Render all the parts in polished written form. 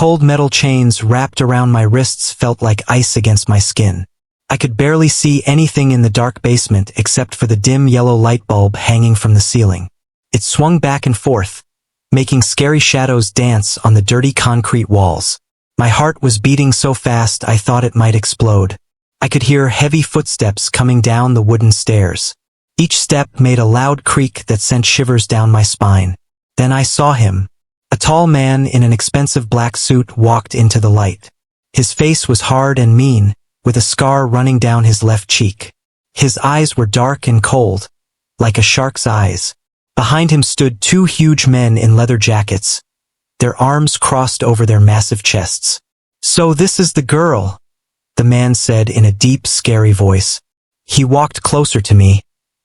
cold metal chains wrapped around my wrists felt like ice against my skin. I could barely see anything in the dark basement except for the dim yellow light bulb hanging from the ceiling. It swung back and forth, making scary shadows dance on the dirty concrete walls. My heart was beating so fast I thought it might explode. I could hear heavy footsteps coming down the wooden stairs. Each step made a loud creak that sent shivers down my spine. Then I saw him. A tall man in an expensive black suit walked into the light. His face was hard and mean, with a scar running down his left cheek. His eyes were dark and cold, like a shark's eyes. Behind him stood two huge men in leather jackets, their arms crossed over their massive chests. "So this is the girl," the man said in a deep, scary voice. He walked closer to me,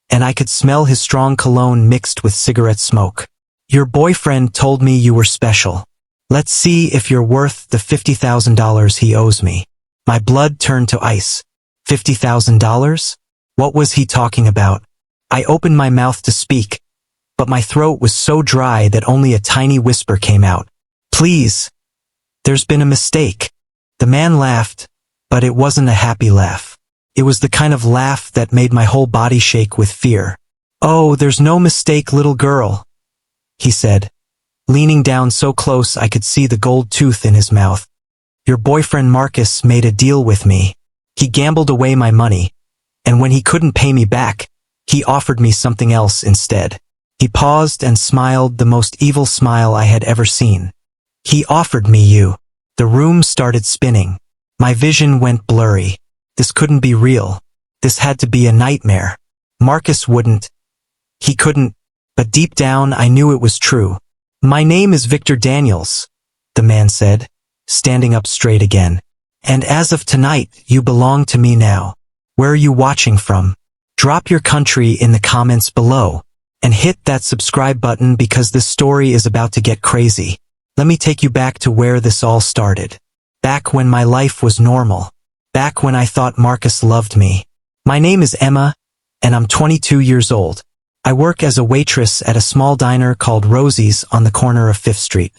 and I could smell his strong cologne mixed with cigarette smoke. "Your boyfriend told me you were special. Let's see if you're worth the $50,000 he owes me." My blood turned to ice. $50,000? What was he talking about? I opened my mouth to speak, but my throat was so dry that only a tiny whisper came out. "Please, there's been a mistake." The man laughed, but it wasn't a happy laugh. It was the kind of laugh that made my whole body shake with fear. "Oh, there's no mistake, little girl," he said, leaning down so close I could see the gold tooth in his mouth. "Your boyfriend Marcus made a deal with me. He gambled away my money, and when he couldn't pay me back, he offered me something else instead." He paused and smiled the most evil smile I had ever seen. "He offered me you." The room started spinning. My vision went blurry. This couldn't be real. This had to be a nightmare. Marcus wouldn't. He couldn't. But deep down I knew it was true. "My name is Victor Daniels," the man said, standing up straight again. "And as of tonight, you belong to me now. Where are you watching from? Drop your country in the comments below, and hit that subscribe button because this story is about to get crazy. Let me take you back to where this all started. Back when my life was normal. Back when I thought Marcus loved me. My name is Emma, and I'm 22 years old. I work as a waitress at a small diner called Rosie's on the corner of 5th Street.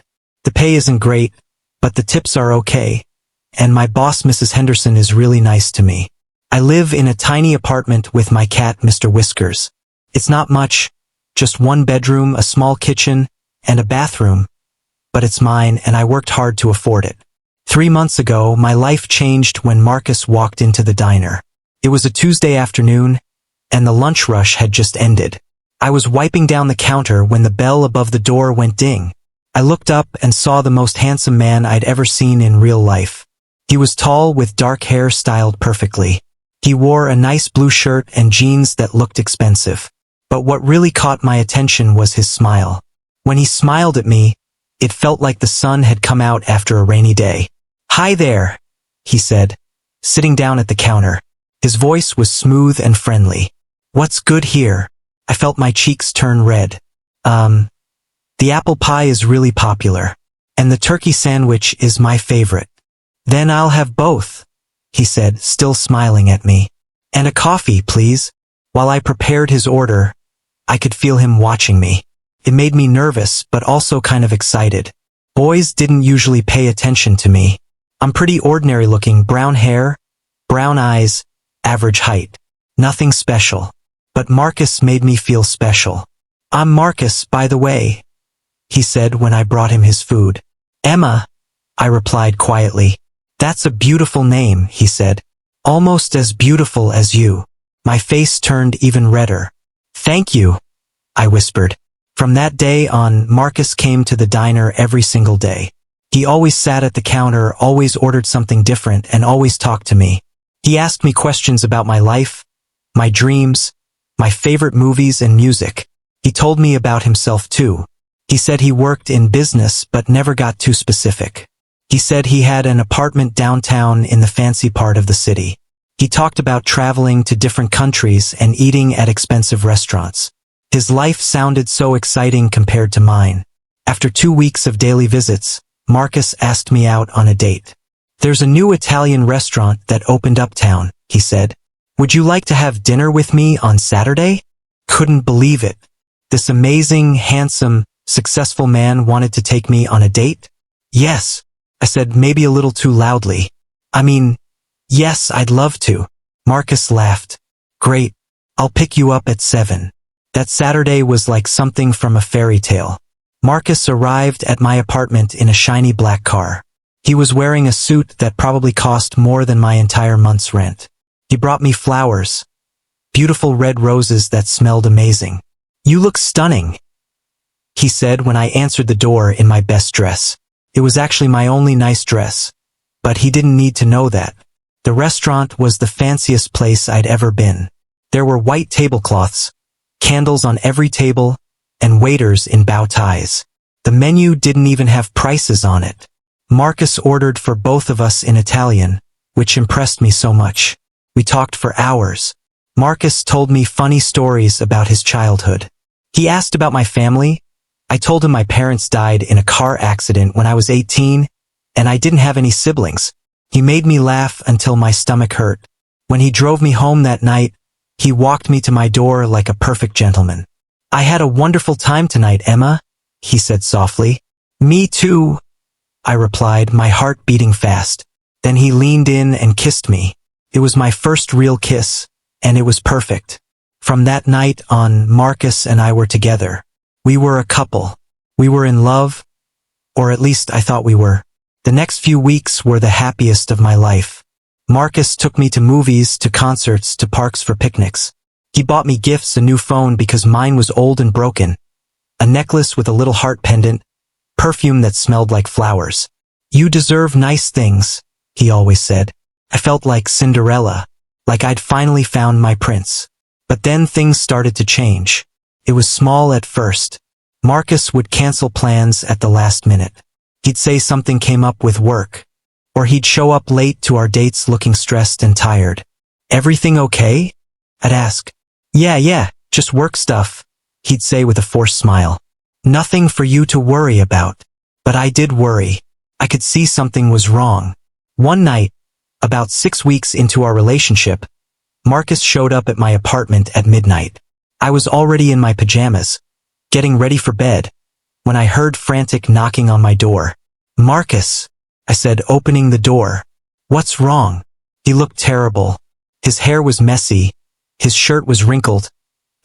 The pay isn't great, but the tips are okay, and my boss Mrs. Henderson is really nice to me. I live in a tiny apartment with my cat Mr. Whiskers. It's not much, just one bedroom, a small kitchen, and a bathroom, but it's mine and I worked hard to afford it. 3 months ago, my life changed when Marcus walked into the diner. It was a Tuesday afternoon, and the lunch rush had just ended. I was wiping down the counter when the bell above the door went ding. I looked up and saw the most handsome man I'd ever seen in real life. He was tall with dark hair styled perfectly. He wore a nice blue shirt and jeans that looked expensive. But what really caught my attention was his smile. When he smiled at me, it felt like the sun had come out after a rainy day. "Hi there," he said, sitting down at the counter. His voice was smooth and friendly. "What's good here?" I felt my cheeks turn red. The apple pie is really popular, and the turkey sandwich is my favorite." "Then I'll have both," he said, still smiling at me. "And a coffee, please." While I prepared his order, I could feel him watching me. It made me nervous, but also kind of excited. Boys didn't usually pay attention to me. I'm pretty ordinary looking, brown hair, brown eyes, average height. Nothing special. But Marcus made me feel special. "I'm Marcus, by the way," he said when I brought him his food. "Emma," I replied quietly. "That's a beautiful name," he said. "Almost as beautiful as you." My face turned even redder. "Thank you," I whispered. From that day on, Marcus came to the diner every single day. He always sat at the counter, always ordered something different, and always talked to me. He asked me questions about my life, my dreams, my favorite movies and music. He told me about himself too. He said he worked in business but never got too specific. He said he had an apartment downtown in the fancy part of the city. He talked about traveling to different countries and eating at expensive restaurants. His life sounded so exciting compared to mine. After 2 weeks of daily visits, Marcus asked me out on a date. "There's a new Italian restaurant that opened uptown," he said. "Would you like to have dinner with me on Saturday?" Couldn't believe it. This amazing, handsome, successful man wanted to take me on a date? Yes. I said, maybe a little too loudly. I mean, yes, I'd love to. Marcus laughed. Great. I'll pick you up at 7. That Saturday was like something from a fairy tale. Marcus arrived at my apartment in a shiny black car. He was wearing a suit that probably cost more than my entire month's rent. He brought me flowers. Beautiful red roses that smelled amazing. You look stunning, he said when I answered the door in my best dress. It was actually my only nice dress. But he didn't need to know that. The restaurant was the fanciest place I'd ever been. There were white tablecloths, candles on every table, and waiters in bow ties. The menu didn't even have prices on it. Marcus ordered for both of us in Italian, which impressed me so much. We talked for hours. Marcus told me funny stories about his childhood. He asked about my family. I told him my parents died in a car accident when I was 18, and I didn't have any siblings. He made me laugh until my stomach hurt. When he drove me home that night, he walked me to my door like a perfect gentleman. I had a wonderful time tonight, Emma, he said softly. Me too, I replied, my heart beating fast. Then he leaned in and kissed me. It was my first real kiss, and it was perfect. From that night on, Marcus and I were together. We were a couple. We were in love, or at least I thought we were. The next few weeks were the happiest of my life. Marcus took me to movies, to concerts, to parks for picnics. He bought me gifts, a new phone because mine was old and broken, a necklace with a little heart pendant, perfume that smelled like flowers. You deserve nice things, he always said. I felt like Cinderella, like I'd finally found my prince. But then things started to change. It was small at first. Marcus would cancel plans at the last minute. He'd say something came up with work, or he'd show up late to our dates looking stressed and tired. Everything okay? I'd ask. Yeah, just work stuff, he'd say with a forced smile. Nothing for you to worry about. But I did worry. I could see something was wrong. One night, about 6 weeks into our relationship, Marcus showed up at my apartment at midnight. I was already in my pajamas, getting ready for bed, when I heard frantic knocking on my door. Marcus, I said, opening the door. What's wrong? He looked terrible. His hair was messy, his shirt was wrinkled,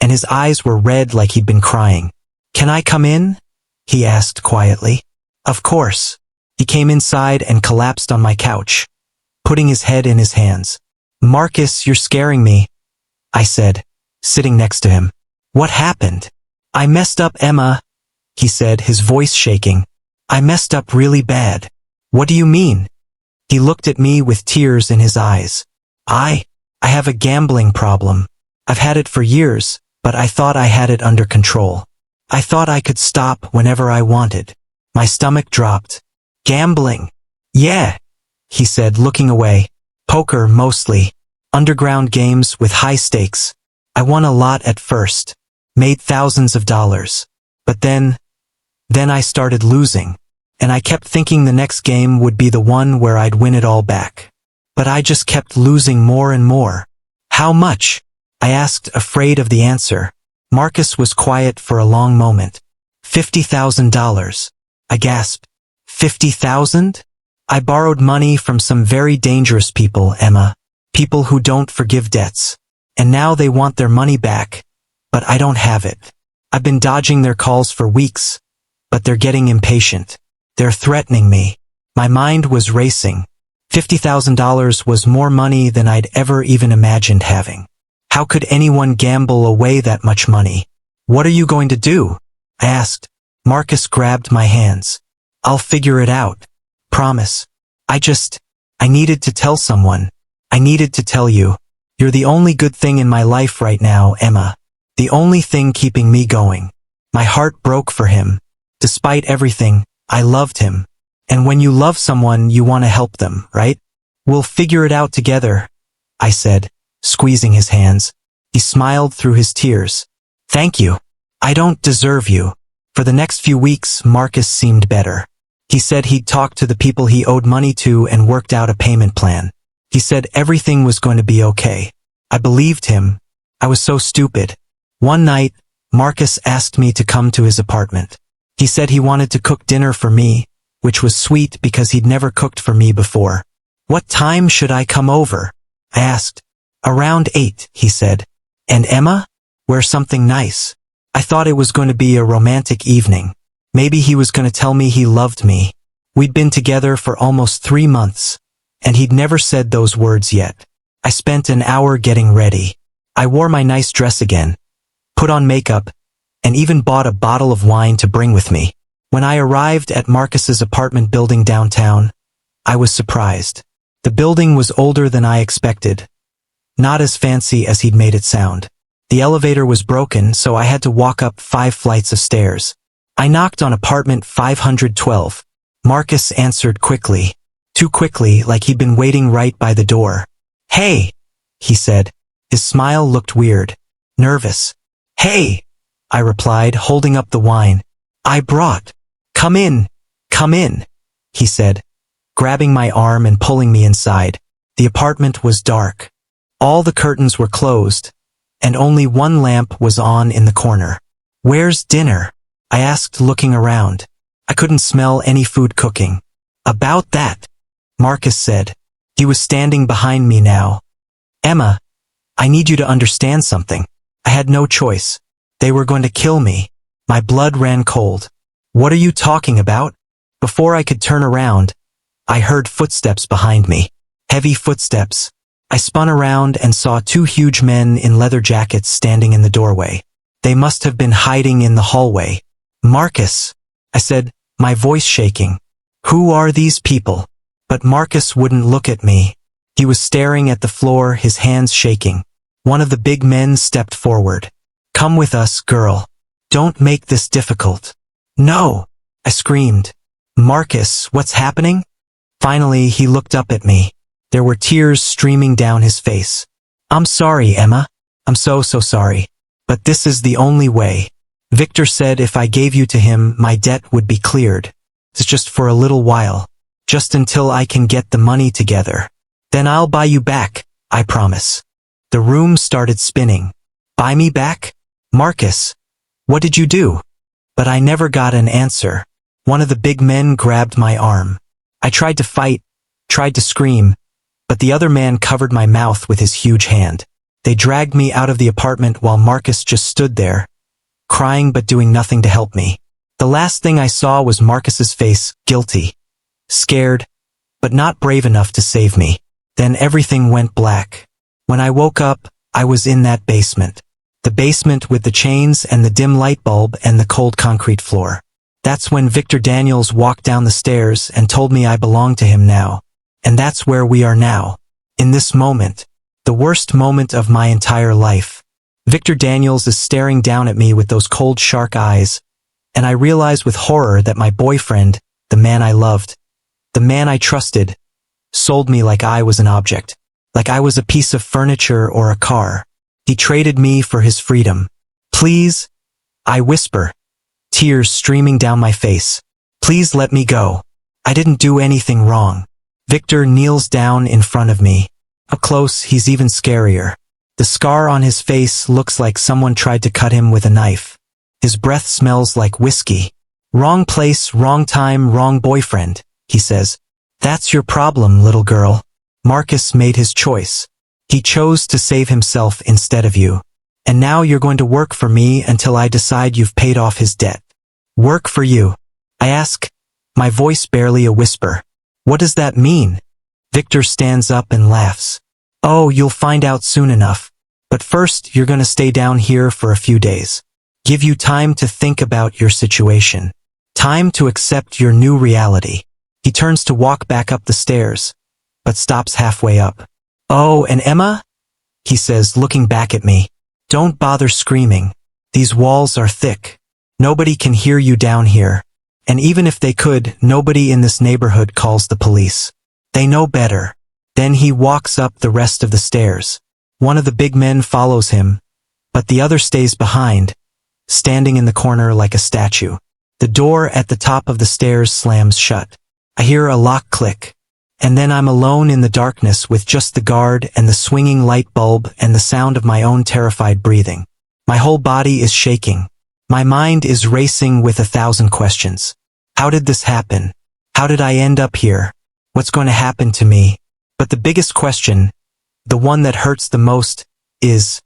and his eyes were red like he'd been crying. Can I come in? He asked quietly. Of course. He came inside and collapsed on my couch, putting his head in his hands. Marcus, you're scaring me, I said, sitting next to him. What happened? I messed up, Emma, he said, his voice shaking. I messed up really bad. What do you mean? He looked at me with tears in his eyes. I have a gambling problem. I've had it for years, but I thought I had it under control. I thought I could stop whenever I wanted. My stomach dropped. Gambling? Yeah, he said, looking away. Poker, mostly. Underground games with high stakes. I won a lot at first. Made thousands of dollars. But then I started losing. And I kept thinking the next game would be the one where I'd win it all back. But I just kept losing more and more. How much? I asked, afraid of the answer. Marcus was quiet for a long moment. $50,000. I gasped. 50,000? I borrowed money from some very dangerous people, Emma. People who don't forgive debts. And now they want their money back. But I don't have it. I've been dodging their calls for weeks. But they're getting impatient. They're threatening me. My mind was racing. $50,000 was more money than I'd ever even imagined having. How could anyone gamble away that much money? What are you going to do? I asked. Marcus grabbed my hands. I'll figure it out. Promise. I needed to tell someone. I needed to tell you. You're the only good thing in my life right now, Emma. The only thing keeping me going. My heart broke for him. Despite everything, I loved him. And when you love someone, you want to help them, right? We'll figure it out together, I said, squeezing his hands. He smiled through his tears. Thank you. I don't deserve you. For the next few weeks, Marcus seemed better. He said he'd talked to the people he owed money to and worked out a payment plan. He said everything was going to be okay. I believed him. I was so stupid. One night, Marcus asked me to come to his apartment. He said he wanted to cook dinner for me, which was sweet because he'd never cooked for me before. "What time should I come over?" I asked. "Around 8, he said. "And Emma?" "Wear something nice." I thought it was going to be a romantic evening. Maybe he was going to tell me he loved me. We'd been together for almost 3 months, and he'd never said those words yet. I spent an hour getting ready. I wore my nice dress again, put on makeup, and even bought a bottle of wine to bring with me. When I arrived at Marcus's apartment building downtown, I was surprised. The building was older than I expected, not as fancy as he'd made it sound. The elevator was broken, so I had to walk up 5 flights of stairs. I knocked on apartment 512. Marcus answered quickly. Too quickly, like he'd been waiting right by the door. "Hey," he said. His smile looked weird, nervous. "Hey," I replied, holding up the wine. "I brought." "Come in, he said, grabbing my arm and pulling me inside. The apartment was dark. All the curtains were closed, and only one lamp was on in the corner. "Where's dinner?" I asked, looking around. I couldn't smell any food cooking. "About that," Marcus said. He was standing behind me now. "Emma, I need you to understand something." I had no choice. They were going to kill me. My blood ran cold. "What are you talking about?" Before I could turn around, I heard footsteps behind me. Heavy footsteps. I spun around and saw 2 huge men in leather jackets standing in the doorway. They must have been hiding in the hallway. "Marcus," I said, my voice shaking. "Who are these people?" But Marcus wouldn't look at me. He was staring at the floor, his hands shaking. One of the big men stepped forward. "Come with us, girl. Don't make this difficult." "No," I screamed. "Marcus, what's happening?" Finally, he looked up at me. There were tears streaming down his face. "I'm sorry, Emma. I'm so sorry. But this is the only way. Victor said if I gave you to him, my debt would be cleared. It's just for a little while. Just until I can get the money together. Then I'll buy you back, I promise." The room started spinning. "Buy me back? Marcus, what did you do?" But I never got an answer. One of the big men grabbed my arm. I tried to fight, tried to scream, but the other man covered my mouth with his huge hand. They dragged me out of the apartment while Marcus just stood there, crying but doing nothing to help me. The last thing I saw was Marcus's face, guilty, scared, but not brave enough to save me. Then everything went black. When I woke up, I was in that basement. The basement with the chains and the dim light bulb and the cold concrete floor. That's when Victor Daniels walked down the stairs and told me I belonged to him now. And that's where we are now. In this moment. The worst moment of my entire life. Victor Daniels is staring down at me with those cold shark eyes, and I realize with horror that my boyfriend, the man I loved, the man I trusted, sold me like I was an object, like I was a piece of furniture or a car. He traded me for his freedom. "Please," I whisper, tears streaming down my face. "Please let me go. I didn't do anything wrong." Victor kneels down in front of me. Up close, he's even scarier. The scar on his face looks like someone tried to cut him with a knife. His breath smells like whiskey. "Wrong place, wrong time, wrong boyfriend," he says. "That's your problem, little girl. Marcus made his choice. He chose to save himself instead of you. And now you're going to work for me until I decide you've paid off his debt." "Work for you?" I ask, my voice barely a whisper. "What does that mean?" Victor stands up and laughs. "Oh, you'll find out soon enough. But first, you're going to stay down here for a few days. Give you time to think about your situation. Time to accept your new reality." He turns to walk back up the stairs, but stops halfway up. "Oh, and Emma?" he says, looking back at me. "Don't bother screaming. These walls are thick. Nobody can hear you down here. And even if they could, nobody in this neighborhood calls the police. They know better." Then he walks up the rest of the stairs. One of the big men follows him, but the other stays behind, standing in the corner like a statue. The door at the top of the stairs slams shut. I hear a lock click, and then I'm alone in the darkness with just the guard and the swinging light bulb and the sound of my own terrified breathing. My whole body is shaking. My mind is racing with 1,000 questions. How did this happen? How did I end up here? What's going to happen to me? But the biggest question, the one that hurts the most, is,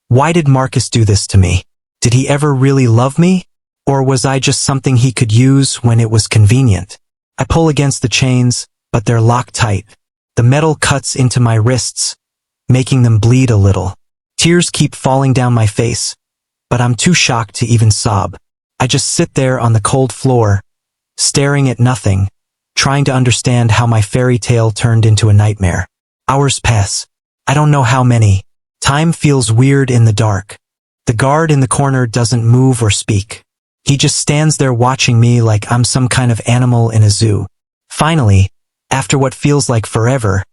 why did Marcus do this to me? Did he ever really love me? Or was I just something he could use when it was convenient? I pull against the chains, but they're locked tight. The metal cuts into my wrists, making them bleed a little. Tears keep falling down my face, but I'm too shocked to even sob. I just sit there on the cold floor, staring at nothing, trying to understand how my fairy tale turned into a nightmare. Hours pass. I don't know how many. Time feels weird in the dark. The guard in the corner doesn't move or speak. He just stands there watching me like I'm some kind of animal in a zoo. Finally, after what feels like forever,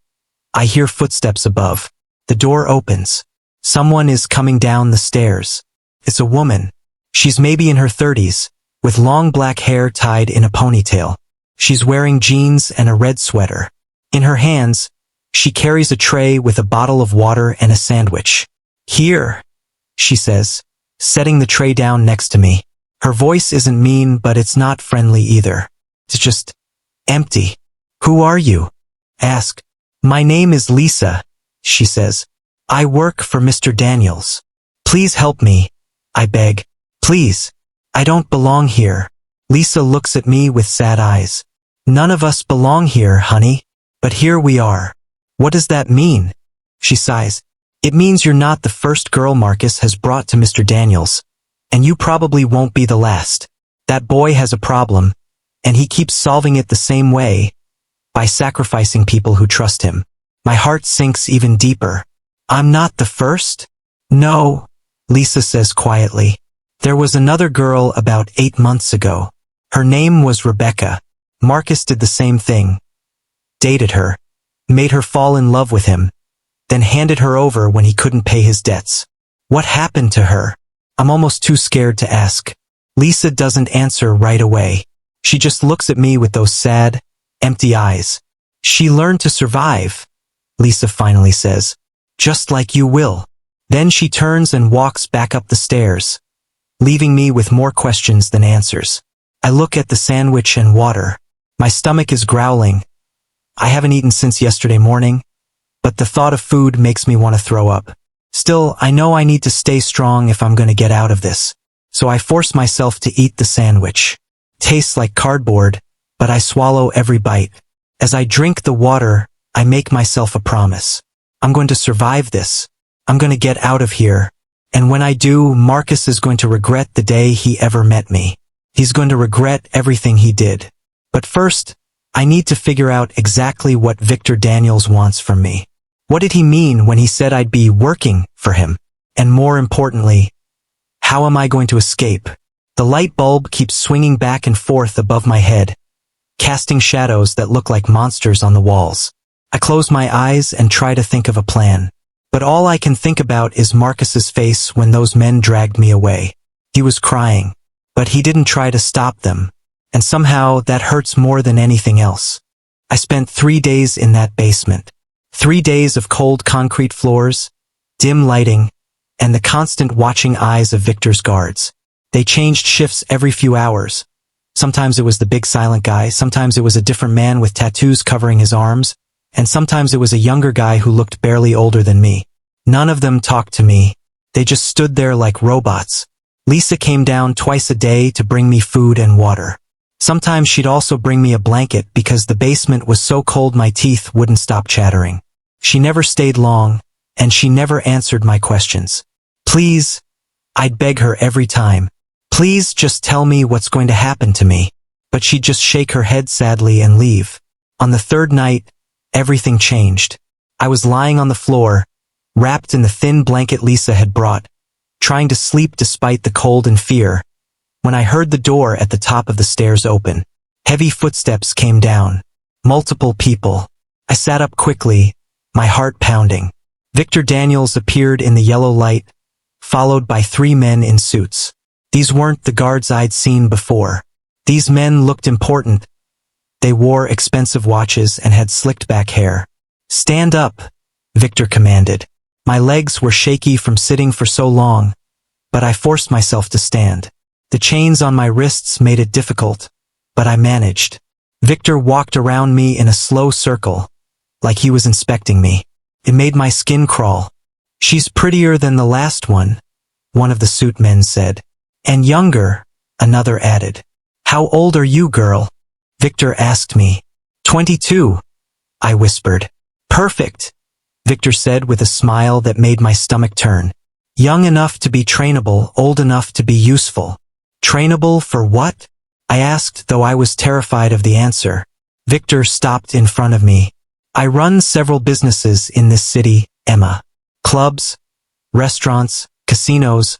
I hear footsteps above. The door opens. Someone is coming down the stairs. It's a woman. She's maybe in her 30s, with long black hair tied in a ponytail. She's wearing jeans and a red sweater. In her hands, she carries a tray with a bottle of water and a sandwich. "Here," she says, setting the tray down next to me. Her voice isn't mean, but it's not friendly either. It's just empty. "Who are you?" I ask. "My name is Lisa," she says. "I work for Mr. Daniels. Please help me," I beg. "Please. I don't belong here." Lisa looks at me with sad eyes. "None of us belong here, honey. But here we are." "What does that mean?" She sighs. "It means you're not the first girl Marcus has brought to Mr. Daniels. And you probably won't be the last. That boy has a problem, and he keeps solving it the same way, by sacrificing people who trust him." My heart sinks even deeper. "I'm not the first?" "No," Lisa says quietly. "There was another girl about 8 months ago. Her name was Rebecca. Marcus did the same thing. Dated her, made her fall in love with him, then handed her over when he couldn't pay his debts. What happened to her?" I'm almost too scared to ask. Lisa doesn't answer right away. She just looks at me with those sad, empty eyes. "She learned to survive," Lisa finally says. "Just like you will." Then she turns and walks back up the stairs, leaving me with more questions than answers. I look at the sandwich and water. My stomach is growling. I haven't eaten since yesterday morning, but the thought of food makes me want to throw up. Still, I know I need to stay strong if I'm going to get out of this. So I force myself to eat the sandwich. Tastes like cardboard, but I swallow every bite. As I drink the water, I make myself a promise. I'm going to survive this. I'm going to get out of here. And when I do, Marcus is going to regret the day he ever met me. He's going to regret everything he did. But first, I need to figure out exactly what Victor Daniels wants from me. What did he mean when he said I'd be working for him? And more importantly, how am I going to escape? The light bulb keeps swinging back and forth above my head, casting shadows that look like monsters on the walls. I close my eyes and try to think of a plan. But all I can think about is Marcus's face when those men dragged me away. He was crying, but he didn't try to stop them. And somehow that hurts more than anything else. I spent 3 days in that basement. 3 days of cold concrete floors, dim lighting, and the constant watching eyes of Victor's guards. They changed shifts every few hours. Sometimes it was the big silent guy, sometimes it was a different man with tattoos covering his arms, and sometimes it was a younger guy who looked barely older than me. None of them talked to me. They just stood there like robots. Lisa came down twice a day to bring me food and water. Sometimes she'd also bring me a blanket because the basement was so cold my teeth wouldn't stop chattering. She never stayed long, and she never answered my questions. "Please," I'd beg her every time. "Please just tell me what's going to happen to me." But she'd just shake her head sadly and leave. On the third night, everything changed. I was lying on the floor, wrapped in the thin blanket Lisa had brought, trying to sleep despite the cold and fear, when I heard the door at the top of the stairs open. Heavy footsteps came down. Multiple people. I sat up quickly, my heart pounding. Victor Daniels appeared in the yellow light, followed by 3 men in suits. These weren't the guards I'd seen before. These men looked important. They wore expensive watches and had slicked back hair. "Stand up," Victor commanded. My legs were shaky from sitting for so long, but I forced myself to stand. The chains on my wrists made it difficult, but I managed. Victor walked around me in a slow circle, like he was inspecting me. It made my skin crawl. She's prettier than the last one of the suit men said. And younger, another added. How old are you, girl? Victor asked me. 22, I whispered. Perfect, Victor said with a smile that made my stomach turn. Young enough to be trainable, old enough to be useful. Trainable for what? I asked, though I was terrified of the answer. Victor stopped in front of me. I run several businesses in this city, Emma. Clubs, restaurants, casinos,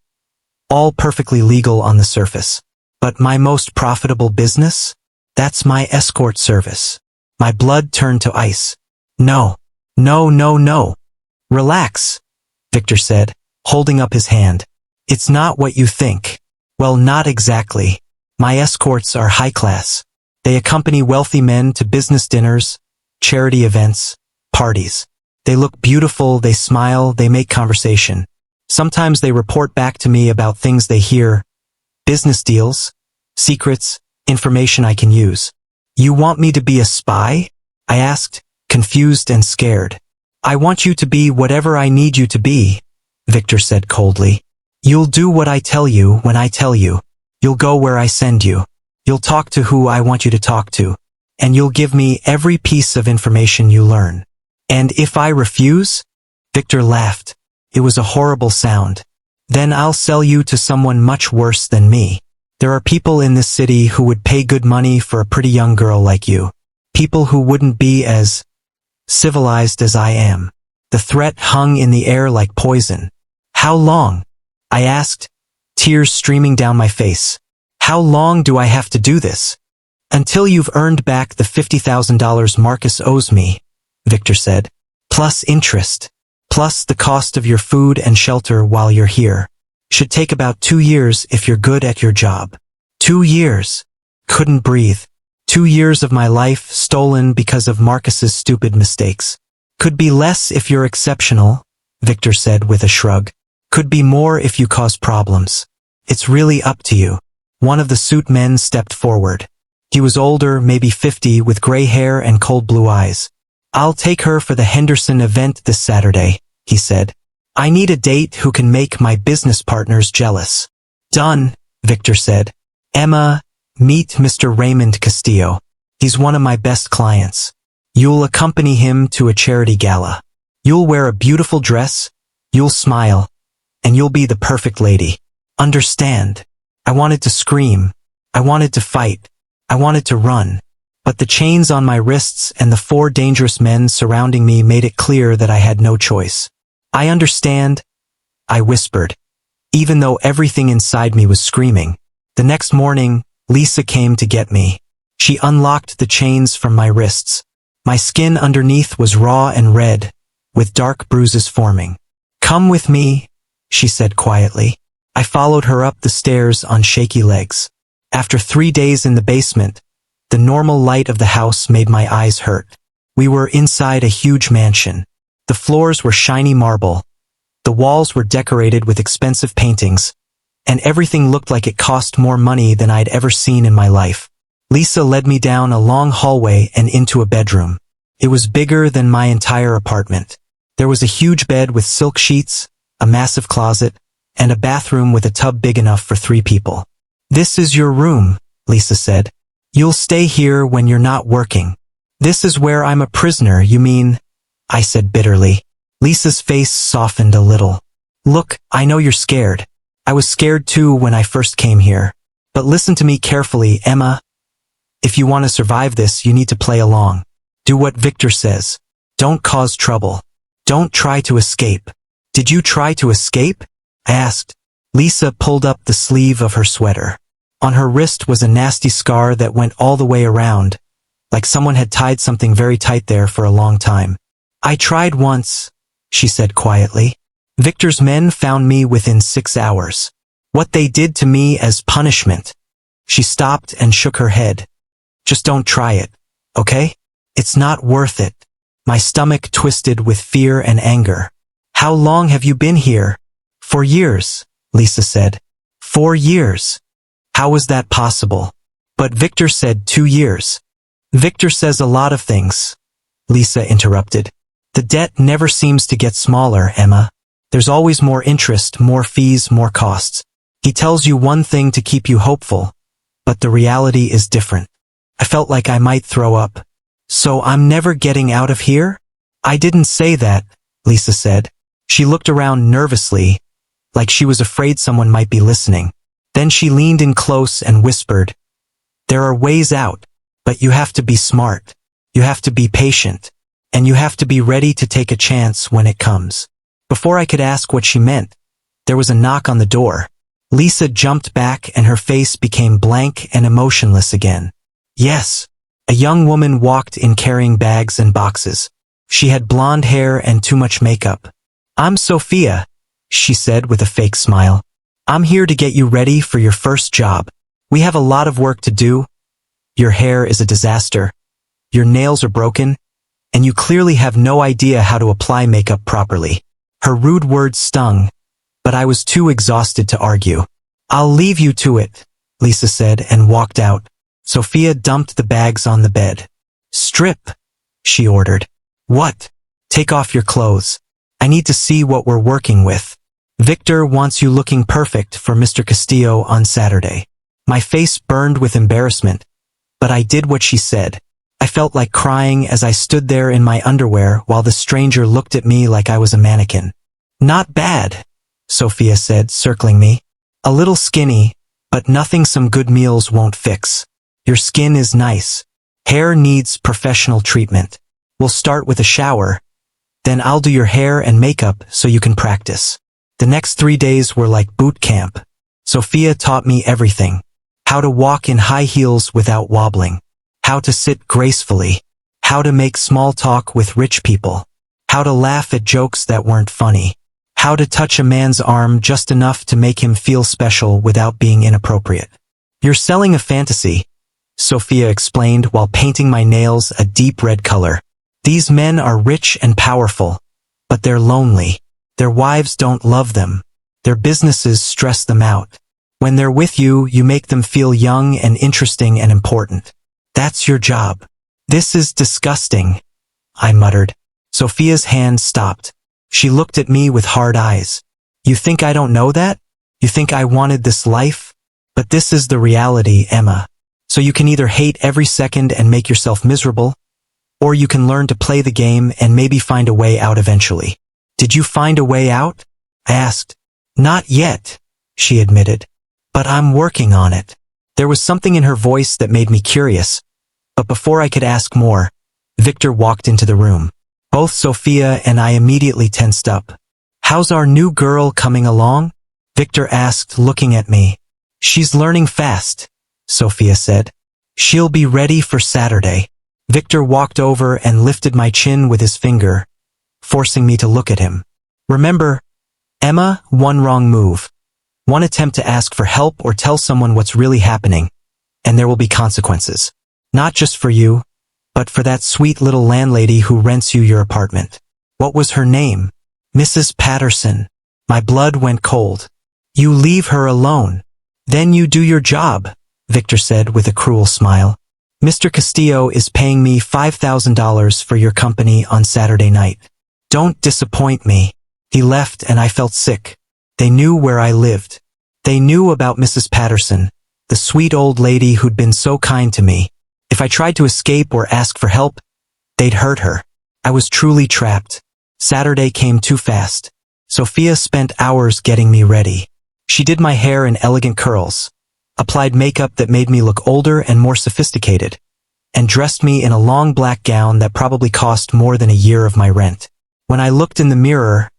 all perfectly legal on the surface. But my most profitable business? That's my escort service. My blood turned to ice. No. Relax, Victor said, holding up his hand. It's not what you think. Well, not exactly. My escorts are high class. They accompany wealthy men to business dinners, charity events, parties. They look beautiful, they smile, they make conversation. Sometimes they report back to me about things they hear, business deals, secrets, information I can use. You want me to be a spy? I asked, confused and scared. I want you to be whatever I need you to be, Victor said coldly. You'll do what I tell you when I tell you. You'll go where I send you. You'll talk to who I want you to talk to. And you'll give me every piece of information you learn. And if I refuse? Victor laughed. It was a horrible sound. Then I'll sell you to someone much worse than me. There are people in this city who would pay good money for a pretty young girl like you. People who wouldn't be as civilized as I am. The threat hung in the air like poison. How long? I asked, tears streaming down my face. How long do I have to do this? Until you've earned back the $50,000 Marcus owes me, Victor said. Plus interest. Plus the cost of your food and shelter while you're here. Should take about 2 years if you're good at your job. 2 years. Couldn't breathe. 2 years of my life stolen because of Marcus's stupid mistakes. Could be less if you're exceptional, Victor said with a shrug. Could be more if you cause problems. It's really up to you. One of the suit men stepped forward. He was older, maybe 50, with gray hair and cold blue eyes. I'll take her for the Henderson event this Saturday, he said. I need a date who can make my business partners jealous. Done, Victor said. Emma, meet Mr. Raymond Castillo. He's one of my best clients. You'll accompany him to a charity gala. You'll wear a beautiful dress, you'll smile, and you'll be the perfect lady. Understand? I wanted to scream. I wanted to fight. I wanted to run. But the chains on my wrists and the 4 dangerous men surrounding me made it clear that I had no choice. I understand, I whispered, even though everything inside me was screaming. The next morning, Lisa came to get me. She unlocked the chains from my wrists. My skin underneath was raw and red, with dark bruises forming. Come with me, she said quietly. I followed her up the stairs on shaky legs. After 3 days in the basement, the normal light of the house made my eyes hurt. We were inside a huge mansion. The floors were shiny marble. The walls were decorated with expensive paintings, and everything looked like it cost more money than I'd ever seen in my life. Lisa led me down a long hallway and into a bedroom. It was bigger than my entire apartment. There was a huge bed with silk sheets, a massive closet, and a bathroom with a tub big enough for 3 people. This is your room, Lisa said. You'll stay here when you're not working. This is where I'm a prisoner, you mean? I said bitterly. Lisa's face softened a little. Look, I know you're scared. I was scared too when I first came here. But listen to me carefully, Emma. If you want to survive this, you need to play along. Do what Victor says. Don't cause trouble. Don't try to escape. Did you try to escape? I asked. Lisa pulled up the sleeve of her sweater. On her wrist was a nasty scar that went all the way around, like someone had tied something very tight there for a long time. I tried once, she said quietly. Victor's men found me within 6 hours. What they did to me as punishment. She stopped and shook her head. Just don't try it, okay? It's not worth it. My stomach twisted with fear and anger. How long have you been here? 4 years, Lisa said. 4 years. How was that possible? But Victor said 2 years. Victor says a lot of things, Lisa interrupted. The debt never seems to get smaller, Emma. There's always more interest, more fees, more costs. He tells you one thing to keep you hopeful, but the reality is different. I felt like I might throw up. So I'm never getting out of here? I didn't say that, Lisa said. She looked around nervously, like she was afraid someone might be listening. Then she leaned in close and whispered, "There are ways out, but you have to be smart. You have to be patient. And you have to be ready to take a chance when it comes." Before I could ask what she meant, there was a knock on the door. Lisa jumped back and her face became blank and emotionless again. Yes. A young woman walked in carrying bags and boxes. She had blonde hair and too much makeup. "I'm Sophia," she said with a fake smile. "I'm here to get you ready for your first job. We have a lot of work to do. Your hair is a disaster. Your nails are broken, and you clearly have no idea how to apply makeup properly." Her rude words stung, but I was too exhausted to argue. "I'll leave you to it," Lisa said and walked out. Sophia dumped the bags on the bed. "Strip," she ordered. "What?" "Take off your clothes. I need to see what we're working with. Victor wants you looking perfect for Mr. Castillo on Saturday." My face burned with embarrassment, but I did what she said. I felt like crying as I stood there in my underwear while the stranger looked at me like I was a mannequin. "Not bad," Sophia said, circling me. "A little skinny, but nothing some good meals won't fix. Your skin is nice. Hair needs professional treatment. We'll start with a shower. Then I'll do your hair and makeup so you can practice." The next 3 days were like boot camp. Sophia taught me everything. How to walk in high heels without wobbling. How to sit gracefully. How to make small talk with rich people. How to laugh at jokes that weren't funny. How to touch a man's arm just enough to make him feel special without being inappropriate. "You're selling a fantasy," Sophia explained while painting my nails a deep red color. "These men are rich and powerful, but they're lonely. Their wives don't love them. Their businesses stress them out. When they're with you, you make them feel young and interesting and important. That's your job." "This is disgusting," I muttered. Sophia's hand stopped. She looked at me with hard eyes. "You think I don't know that? You think I wanted this life? But this is the reality, Emma. So you can either hate every second and make yourself miserable, or you can learn to play the game and maybe find a way out eventually." "Did you find a way out?" I asked. "Not yet," she admitted. "But I'm working on it." There was something in her voice that made me curious, but before I could ask more, Victor walked into the room. Both Sophia and I immediately tensed up. "How's our new girl coming along?" Victor asked, looking at me. "She's learning fast," Sophia said. "She'll be ready for Saturday." Victor walked over and lifted my chin with his finger, forcing me to look at him. "Remember, Emma, one wrong move. One attempt to ask for help or tell someone what's really happening, and there will be consequences. Not just for you, but for that sweet little landlady who rents you your apartment." "What was her name?" "Mrs. Patterson." My blood went cold. "You leave her alone. Then you do your job," Victor said with a cruel smile. "Mr. Castillo is paying me $5,000 for your company on Saturday night. Don't disappoint me." He left and I felt sick. They knew where I lived. They knew about Mrs. Patterson, the sweet old lady who'd been so kind to me. If I tried to escape or ask for help, they'd hurt her. I was truly trapped. Saturday came too fast. Sophia spent hours getting me ready. She did my hair in elegant curls, applied makeup that made me look older and more sophisticated, and dressed me in a long black gown that probably cost more than a year of my rent. When I looked in the mirror,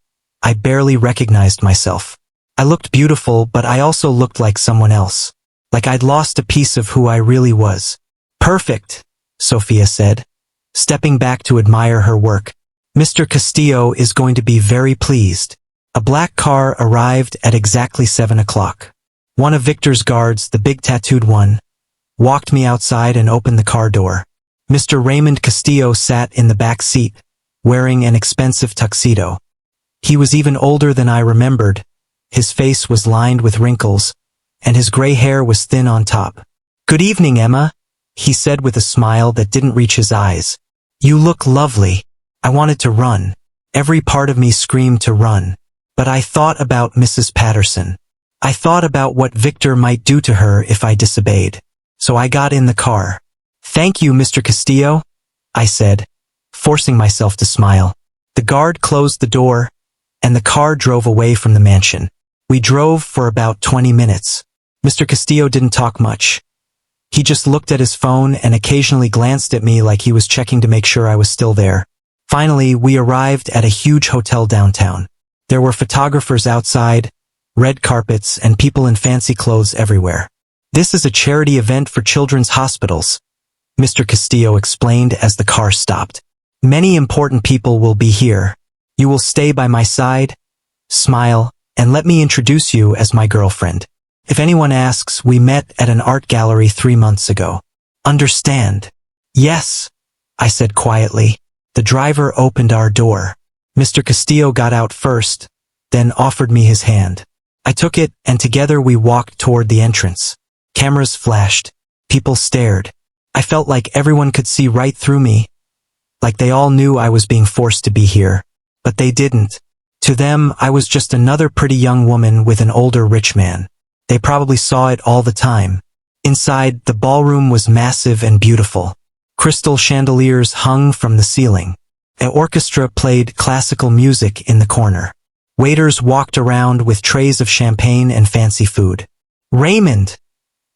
I barely recognized myself. I looked beautiful, but I also looked like someone else. Like I'd lost a piece of who I really was. "Perfect," Sophia said, stepping back to admire her work. "Mr. Castillo is going to be very pleased." A black car arrived at exactly 7 o'clock. One of Victor's guards, the big tattooed one, walked me outside and opened the car door. Mr. Raymond Castillo sat in the back seat, wearing an expensive tuxedo. He was even older than I remembered. His face was lined with wrinkles, and his gray hair was thin on top. "Good evening, Emma," he said with a smile that didn't reach his eyes. You look lovely. I wanted to run. Every part of me screamed to run. But I thought about Mrs. Patterson. I thought about what Victor might do to her if I disobeyed. So I got in the car. Thank you, Mr. Castillo, I said, forcing myself to smile. The guard closed the door, and the car drove away from the mansion. We drove for about 20 minutes. Mr. Castillo didn't talk much. He just looked at his phone and occasionally glanced at me like he was checking to make sure I was still there. Finally, we arrived at a huge hotel downtown. There were photographers outside, red carpets, and people in fancy clothes everywhere. This is a charity event for children's hospitals, Mr. Castillo explained as the car stopped. Many important people will be here. You will stay by my side, smile, and let me introduce you as my girlfriend. If anyone asks, we met at an art gallery 3 months ago. Understand? Yes, I said quietly. The driver opened our door. Mr. Castillo got out first, then offered me his hand. I took it, and together we walked toward the entrance. Cameras flashed. People stared. I felt like everyone could see right through me. Like they all knew I was being forced to be here. But they didn't. To them, I was just another pretty young woman with an older rich man. They probably saw it all the time. Inside, the ballroom was massive and beautiful. Crystal chandeliers hung from the ceiling. An orchestra played classical music in the corner. Waiters walked around with trays of champagne and fancy food. Raymond!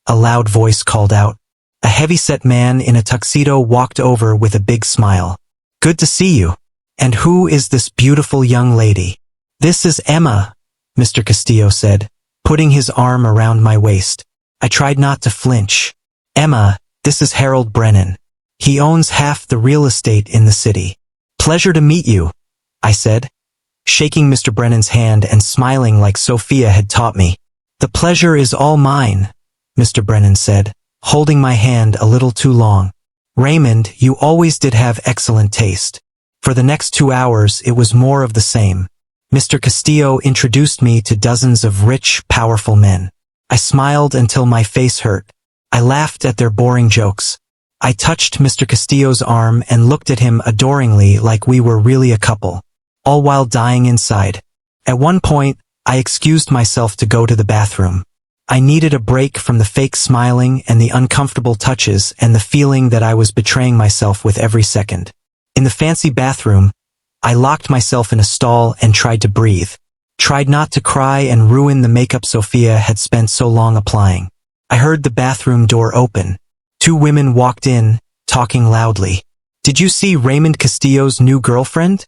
A loud voice called out. A heavy-set man in a tuxedo walked over with a big smile. Good to see you. And who is this beautiful young lady? This is Emma, Mr. Castillo said, putting his arm around my waist. I tried not to flinch. Emma, this is Harold Brennan. He owns half the real estate in the city. Pleasure to meet you, I said, shaking Mr. Brennan's hand and smiling like Sophia had taught me. The pleasure is all mine, Mr. Brennan said, holding my hand a little too long. Raymond, you always did have excellent taste. For the next 2 hours, it was more of the same. Mr. Castillo introduced me to dozens of rich, powerful men. I smiled until my face hurt. I laughed at their boring jokes. I touched Mr. Castillo's arm and looked at him adoringly like we were really a couple, all while dying inside. At one point, I excused myself to go to the bathroom. I needed a break from the fake smiling and the uncomfortable touches and the feeling that I was betraying myself with every second. In the fancy bathroom, I locked myself in a stall and tried to breathe. Tried not to cry and ruin the makeup Sophia had spent so long applying. I heard the bathroom door open. 2 women walked in, talking loudly. Did you see Raymond Castillo's new girlfriend?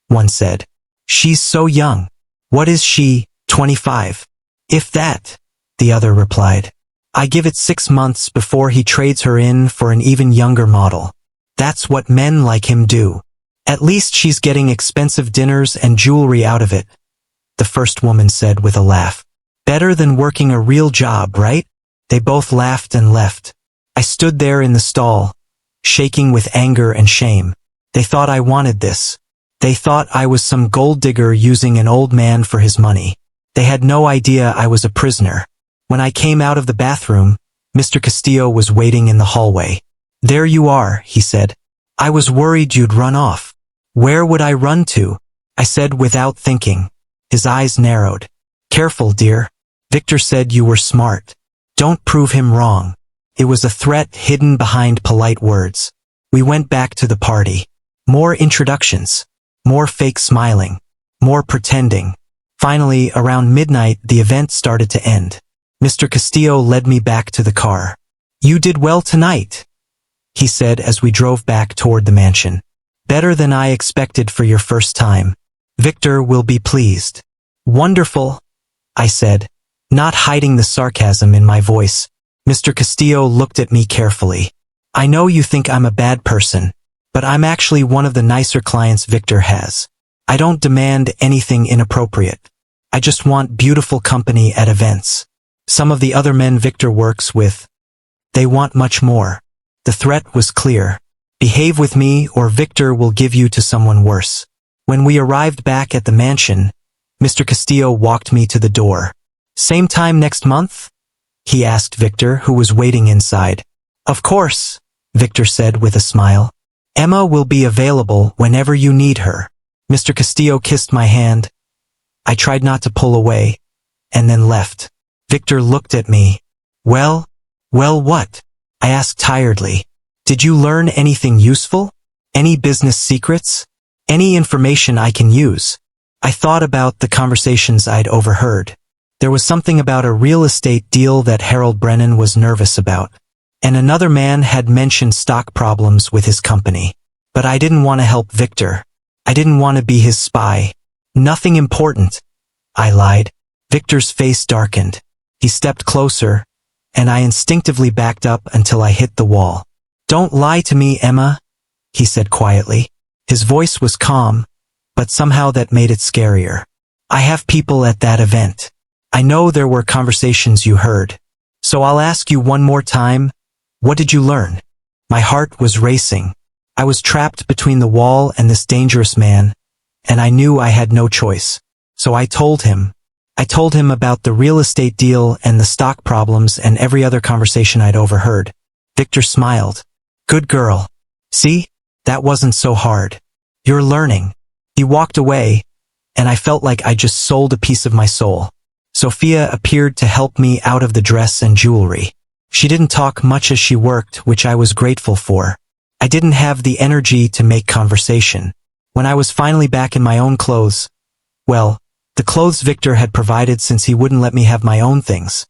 One said. She's so young. What is she, 25? If that, the other replied. I give it 6 months before he trades her in for an even younger model. That's what men like him do. At least she's getting expensive dinners and jewelry out of it, the first woman said with a laugh. Better than working a real job, right? They both laughed and left. I stood there in the stall, shaking with anger and shame. They thought I wanted this. They thought I was some gold digger using an old man for his money. They had no idea I was a prisoner. When I came out of the bathroom, Mr. Castillo was waiting in the hallway. There you are, he said. I was worried you'd run off. Where would I run to? I said without thinking. His eyes narrowed. Careful, dear. Victor said you were smart. Don't prove him wrong. It was a threat hidden behind polite words. We went back to the party. More introductions. More fake smiling. More pretending. Finally, around midnight, the event started to end. Mr. Castillo led me back to the car. You did well tonight, he said as we drove back toward the mansion. Better than I expected for your first time. Victor will be pleased. Wonderful, I said, not hiding the sarcasm in my voice. Mr. Castillo looked at me carefully. I know you think I'm a bad person, but I'm actually one of the nicer clients Victor has. I don't demand anything inappropriate. I just want beautiful company at events. Some of the other men Victor works with, they want much more. The threat was clear. Behave with me or Victor will give you to someone worse. When we arrived back at the mansion, Mr. Castillo walked me to the door. Same time next month? He asked Victor, who was waiting inside. Of course, Victor said with a smile. Emma will be available whenever you need her. Mr. Castillo kissed my hand. I tried not to pull away, and then left. Victor looked at me. Well, what? I asked tiredly. Did you learn anything useful? Any business secrets? Any information I can use? I thought about the conversations I'd overheard. There was something about a real estate deal that Harold Brennan was nervous about. And another man had mentioned stock problems with his company. But I didn't want to help Victor. I didn't want to be his spy. Nothing important, I lied. Victor's face darkened. He stepped closer, and I instinctively backed up until I hit the wall. Don't lie to me, Emma, he said quietly. His voice was calm, but somehow that made it scarier. I have people at that event. I know there were conversations you heard. So I'll ask you one more time. What did you learn? My heart was racing. I was trapped between the wall and this dangerous man, and I knew I had no choice. So I told him. I told him about the real estate deal and the stock problems and every other conversation I'd overheard. Victor smiled. Good girl. See? That wasn't so hard. You're learning. He walked away, and I felt like I just sold a piece of my soul. Sophia appeared to help me out of the dress and jewelry. She didn't talk much as she worked, which I was grateful for. I didn't have the energy to make conversation. When I was finally back in my own clothes, well, the clothes Victor had provided since he wouldn't let me have my own things.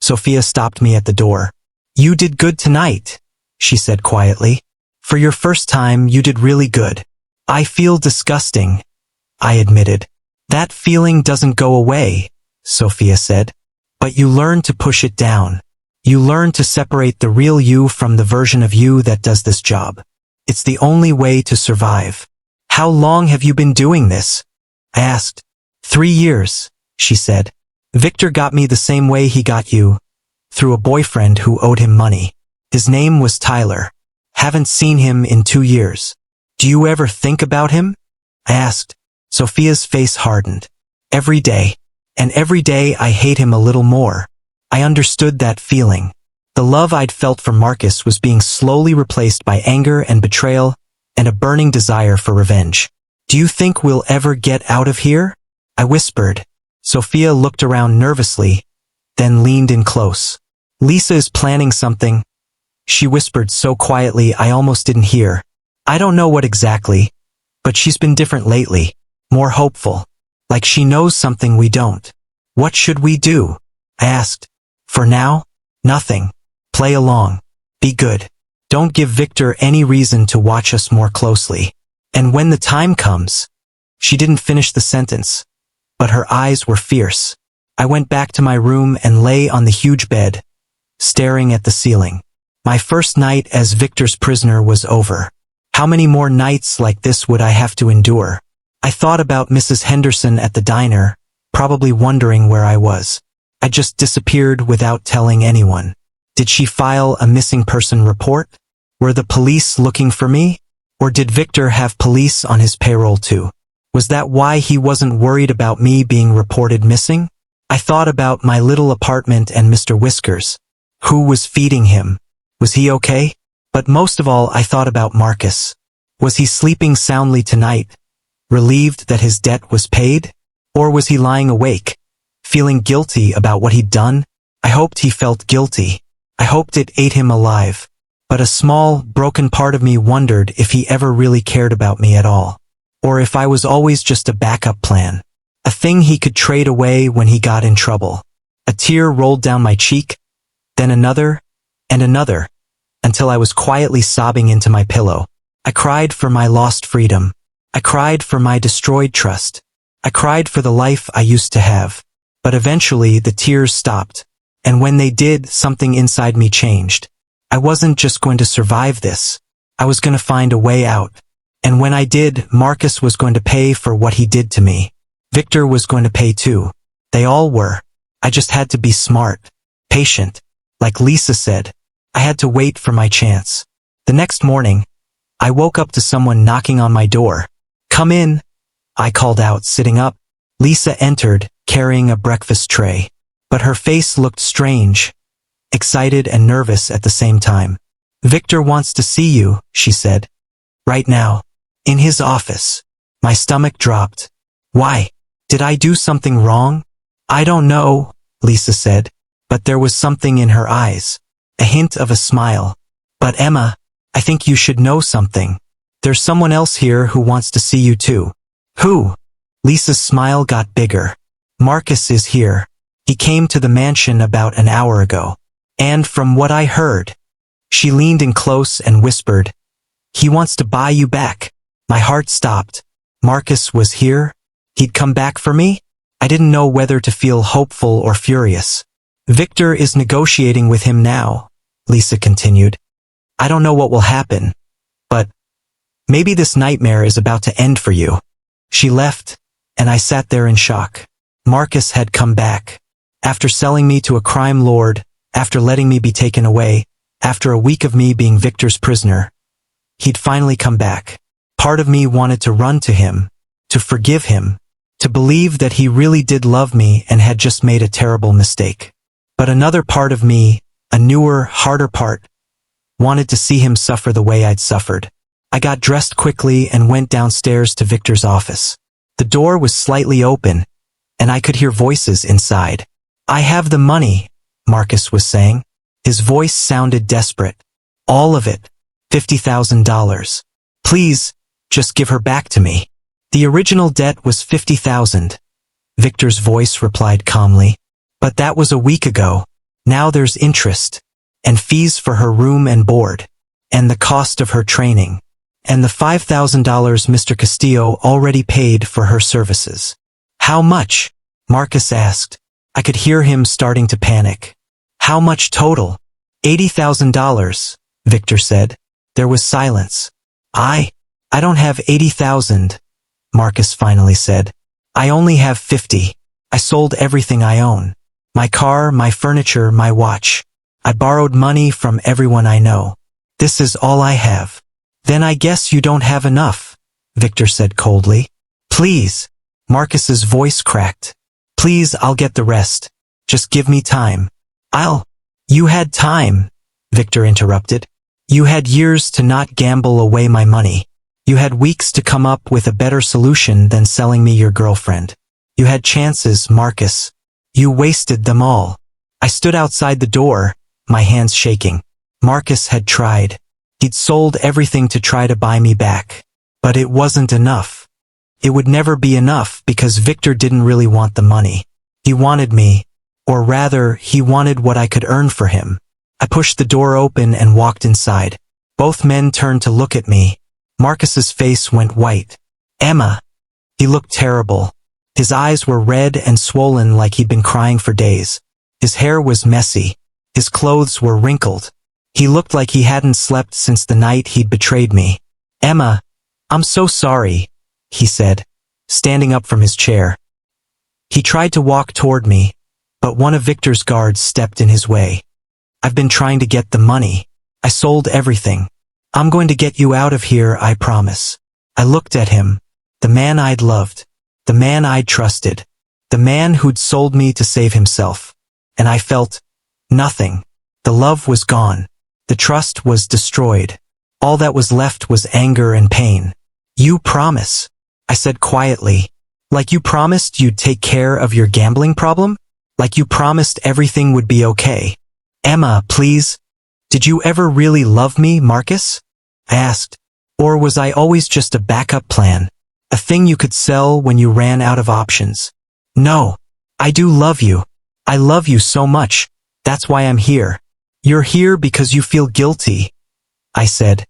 Sophia stopped me at the door. You did good tonight, she said quietly. For your first time, you did really good. I feel disgusting, I admitted. That feeling doesn't go away, Sophia said. But you learn to push it down. You learn to separate the real you from the version of you that does this job. It's the only way to survive. How long have you been doing this? I asked. 3 years, she said. Victor got me the same way he got you, through a boyfriend who owed him money. His name was Tyler. Haven't seen him in 2 years. Do you ever think about him? I asked. Sophia's face hardened. Every day. And every day I hate him a little more. I understood that feeling. The love I'd felt for Marcus was being slowly replaced by anger and betrayal and a burning desire for revenge. Do you think we'll ever get out of here? I whispered. Sophia looked around nervously, then leaned in close. Lisa is planning something. She whispered so quietly I almost didn't hear. I don't know what exactly, but she's been different lately, more hopeful. Like she knows something we don't. What should we do? I asked. For now, nothing. Play along. Be good. Don't give Victor any reason to watch us more closely. And when the time comes... She didn't finish the sentence, but her eyes were fierce. I went back to my room and lay on the huge bed, staring at the ceiling. My first night as Victor's prisoner was over. How many more nights like this would I have to endure? I thought about Mrs. Henderson at the diner, probably wondering where I was. I just disappeared without telling anyone. Did she file a missing person report? Were the police looking for me? Or did Victor have police on his payroll too? Was that why he wasn't worried about me being reported missing? I thought about my little apartment and Mr. Whiskers. Who was feeding him? Was he okay? But most of all, I thought about Marcus. Was he sleeping soundly tonight, relieved that his debt was paid? Or was he lying awake, feeling guilty about what he'd done? I hoped he felt guilty. I hoped it ate him alive. But a small, broken part of me wondered if he ever really cared about me at all. Or if I was always just a backup plan. A thing he could trade away when he got in trouble. A tear rolled down my cheek, then another, and another, until I was quietly sobbing into my pillow. I cried for my lost freedom. I cried for my destroyed trust. I cried for the life I used to have. But eventually the tears stopped. And when they did, something inside me changed. I wasn't just going to survive this. I was going to find a way out. And when I did, Marcus was going to pay for what he did to me. Victor was going to pay too. They all were. I just had to be smart, patient. Like Lisa said, I had to wait for my chance. The next morning, I woke up to someone knocking on my door. Come in, I called out, sitting up. Lisa entered, carrying a breakfast tray. But her face looked strange. excited and nervous at the same time. Victor wants to see you, she said. Right now. In his office. My stomach dropped. Why? Did I do something wrong? I don't know, Lisa said, but there was something in her eyes. A hint of a smile. But Emma, I think you should know something. There's someone else here who wants to see you too. Who? Lisa's smile got bigger. Marcus is here. He came to the mansion about an hour ago. And from what I heard, she leaned in close and whispered, he wants to buy you back. My heart stopped. Marcus was here? He'd come back for me? I didn't know whether to feel hopeful or furious. Victor is negotiating with him now, Lisa continued. I don't know what will happen, but maybe this nightmare is about to end for you. She left, and I sat there in shock. Marcus had come back. After selling me to a crime lord, after letting me be taken away, after a week of me being Victor's prisoner, he'd finally come back. Part of me wanted to run to him, to forgive him, to believe that he really did love me and had just made a terrible mistake. But another part of me, a newer, harder part, wanted to see him suffer the way I'd suffered. I got dressed quickly and went downstairs to Victor's office. The door was slightly open, and I could hear voices inside. I have the money, Marcus was saying. His voice sounded desperate. All of it. $50,000. Please, just give her back to me. The original debt was $50,000. Victor's voice replied calmly. But that was a week ago. Now there's interest, and fees for her room and board, and the cost of her training, and the $5,000 Mr. Castillo already paid for her services. How much? Marcus asked. I could hear him starting to panic. How much total? $80,000, Victor said. There was silence. I don't have 80,000, Marcus finally said. I only have 50. I sold everything I own. My car, my furniture, my watch. I borrowed money from everyone I know. This is all I have. Then I guess you don't have enough, Victor said coldly. Please. Marcus's voice cracked. Please, I'll get the rest. Just give me time. You had time, Victor interrupted. You had years to not gamble away my money. You had weeks to come up with a better solution than selling me your girlfriend. You had chances, Marcus. You wasted them all. I stood outside the door, my hands shaking. Marcus had tried. He'd sold everything to try to buy me back. But it wasn't enough. It would never be enough because Victor didn't really want the money. He wanted me, or rather, he wanted what I could earn for him. I pushed the door open and walked inside. Both men turned to look at me. Marcus's face went white. Emma. He looked terrible. His eyes were red and swollen like he'd been crying for days. His hair was messy. His clothes were wrinkled. He looked like he hadn't slept since the night he'd betrayed me. Emma, I'm so sorry, he said, standing up from his chair. He tried to walk toward me, but one of Victor's guards stepped in his way. I've been trying to get the money. I sold everything. I'm going to get you out of here, I promise. I looked at him, the man I'd loved, the man I'd trusted, the man who'd sold me to save himself. And I felt nothing. The love was gone. The trust was destroyed. All that was left was anger and pain. You promise, I said quietly. Like you promised you'd take care of your gambling problem? Like you promised everything would be okay. Emma, please. Did you ever really love me, Marcus? I asked. Or was I always just a backup plan? A thing you could sell when you ran out of options? No. I do love you. I love you so much. That's why I'm here. You're here because you feel guilty, I said,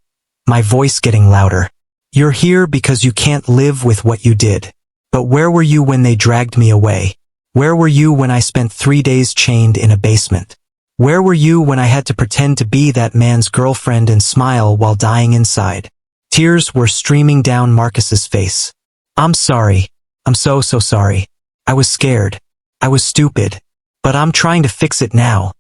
my voice getting louder. You're here because you can't live with what you did. But where were you when they dragged me away? Where were you when I spent 3 days chained in a basement? Where were you when I had to pretend to be that man's girlfriend and smile while dying inside? Tears were streaming down Marcus's face. I'm sorry. I'm so sorry. I was scared. I was stupid. But I'm trying to fix it now.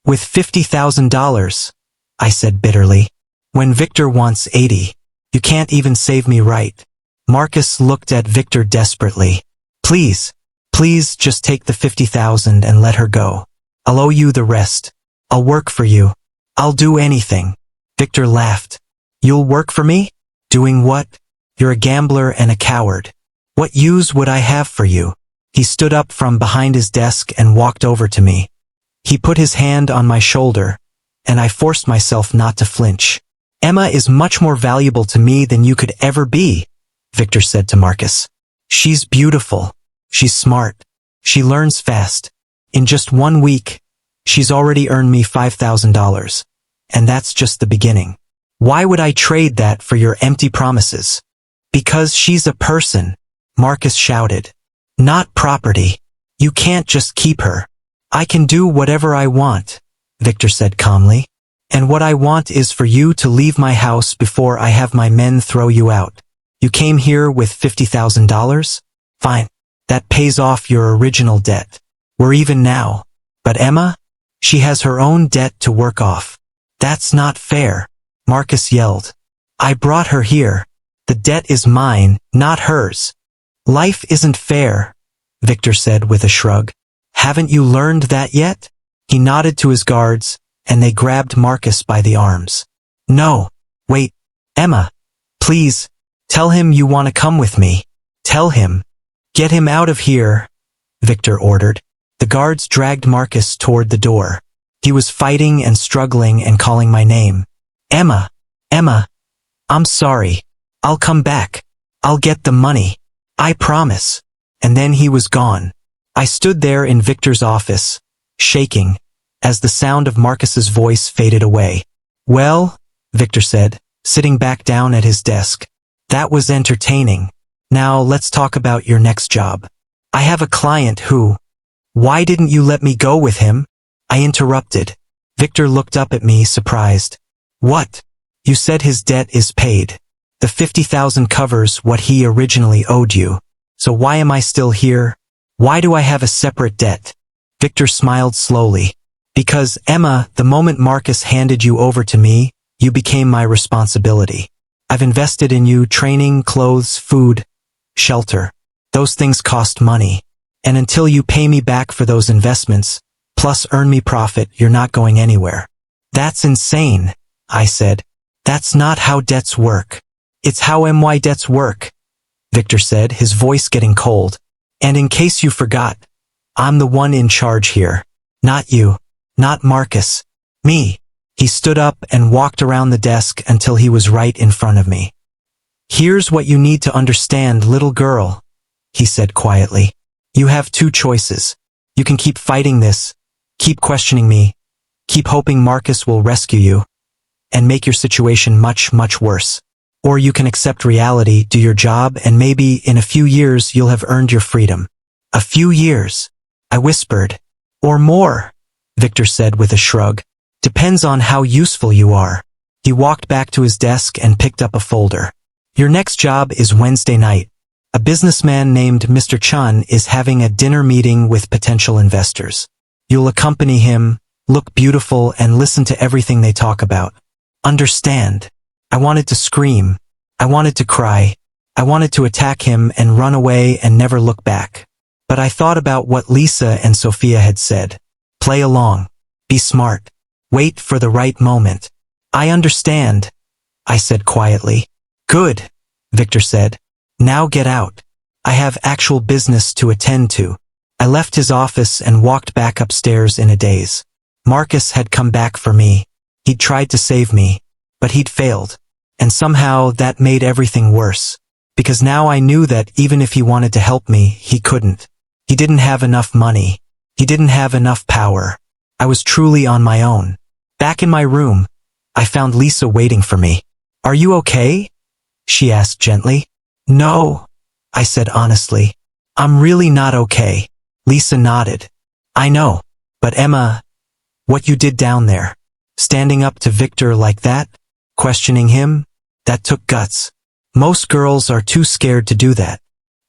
With $50,000, I said bitterly. When Victor wants 80, you can't even save me right. Marcus looked at Victor desperately. Please just take the $50,000 and let her go. I'll owe you the rest. I'll work for you. I'll do anything. Victor laughed. You'll work for me? Doing what? You're a gambler and a coward. What use would I have for you? He stood up from behind his desk and walked over to me. He put his hand on my shoulder, and I forced myself not to flinch. Emma is much more valuable to me than you could ever be, Victor said to Marcus. She's beautiful. She's smart. She learns fast. In just 1 week, she's already earned me $5,000. And that's just the beginning. Why would I trade that for your empty promises? Because she's a person, Marcus shouted. Not property. You can't just keep her. I can do whatever I want, Victor said calmly. And what I want is for you to leave my house before I have my men throw you out. You came here with $50,000? Fine. That pays off your original debt. We're even now. But Emma? She has her own debt to work off. That's not fair, Marcus yelled. I brought her here. The debt is mine, not hers. Life isn't fair, Victor said with a shrug. Haven't you learned that yet? He nodded to his guards, and they grabbed Marcus by the arms. No, wait, Emma, please, tell him you want to come with me. Tell him. Get him out of here, Victor ordered. The guards dragged Marcus toward the door. He was fighting and struggling and calling my name. Emma, Emma, I'm sorry. I'll come back. I'll get the money. I promise. And then he was gone. I stood there in Victor's office, shaking, as the sound of Marcus's voice faded away. Well, Victor said, sitting back down at his desk. That was entertaining. Now let's talk about your next job. I have a client who... Why didn't you let me go with him? I interrupted. Victor looked up at me, surprised. What? You said his debt is paid. The $50,000 covers what he originally owed you. So why am I still here? Why do I have a separate debt? Victor smiled slowly. Because, Emma, the moment Marcus handed you over to me, you became my responsibility. I've invested in you, training, clothes, food, shelter. Those things cost money. And until you pay me back for those investments, plus earn me profit, you're not going anywhere. That's insane, I said. That's not how debts work. It's how my debts work, Victor said, his voice getting cold. And in case you forgot, I'm the one in charge here. Not you. Not Marcus. Me. He stood up and walked around the desk until he was right in front of me. Here's what you need to understand, little girl, he said quietly. You have 2 choices. You can keep fighting this, keep questioning me, keep hoping Marcus will rescue you, and make your situation much, much worse. Or you can accept reality, do your job, and maybe in a few years you'll have earned your freedom. A few years, I whispered. Or more, Victor said with a shrug. Depends on how useful you are. He walked back to his desk and picked up a folder. Your next job is Wednesday night. A businessman named Mr. Chun is having a dinner meeting with potential investors. You'll accompany him, look beautiful, and listen to everything they talk about. Understand? I wanted to scream. I wanted to cry. I wanted to attack him and run away and never look back. But I thought about what Lisa and Sophia had said. Play along. Be smart. Wait for the right moment. I understand, I said quietly. Good, Victor said. Now get out. I have actual business to attend to. I left his office and walked back upstairs in a daze. Marcus had come back for me. He'd tried to save me, but he'd failed. And somehow that made everything worse. Because now I knew that even if he wanted to help me, he couldn't. He didn't have enough money. He didn't have enough power. I was truly on my own. Back in my room, I found Lisa waiting for me. Are you okay? She asked gently. No, I said honestly. I'm really not okay. Lisa nodded. I know. But Emma, what you did down there, standing up to Victor like that, questioning him, that took guts. Most girls are too scared to do that.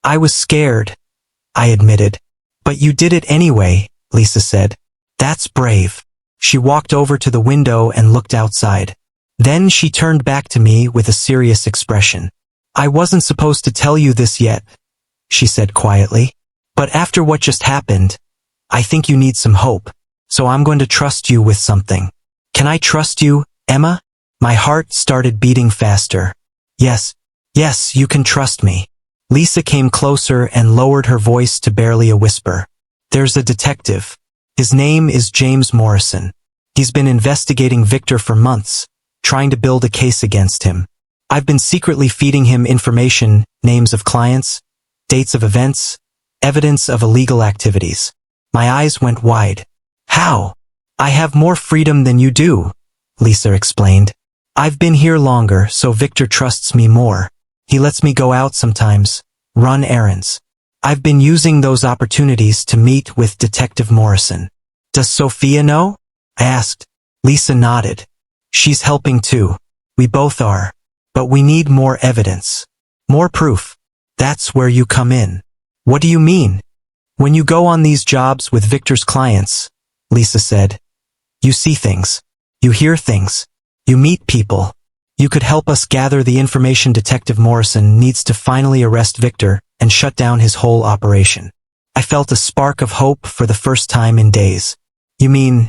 I was scared, I admitted. But you did it anyway, Lisa said. That's brave. She walked over to the window and looked outside. Then she turned back to me with a serious expression. I wasn't supposed to tell you this yet, she said quietly. But after what just happened, I think you need some hope. So I'm going to trust you with something. Can I trust you, Emma? My heart started beating faster. Yes, yes, you can trust me. Lisa came closer and lowered her voice to barely a whisper. There's a detective. His name is James Morrison. He's been investigating Victor for months, trying to build a case against him. I've been secretly feeding him information, names of clients, dates of events, evidence of illegal activities. My eyes went wide. How? I have more freedom than you do, Lisa explained. I've been here longer, so Victor trusts me more. He lets me go out sometimes, run errands. I've been using those opportunities to meet with Detective Morrison. Does Sophia know? I asked. Lisa nodded. She's helping too. We both are. But we need more evidence. More proof. That's where you come in. What do you mean? When you go on these jobs with Victor's clients, Lisa said, you see things. You hear things. You meet people. You could help us gather the information Detective Morrison needs to finally arrest Victor and shut down his whole operation. I felt a spark of hope for the first time in days. You mean,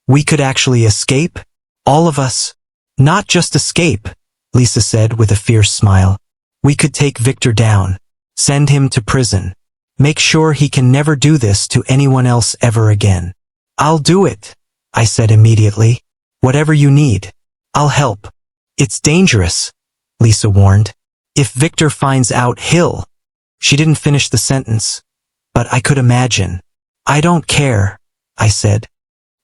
we could actually escape? All of us? Not just escape, Lisa said with a fierce smile. We could take Victor down, send him to prison, make sure he can never do this to anyone else ever again. I'll do it, I said immediately. Whatever you need, I'll help. It's dangerous, Lisa warned. If Victor finds out, he'll... She didn't finish the sentence, but I could imagine. I don't care, I said.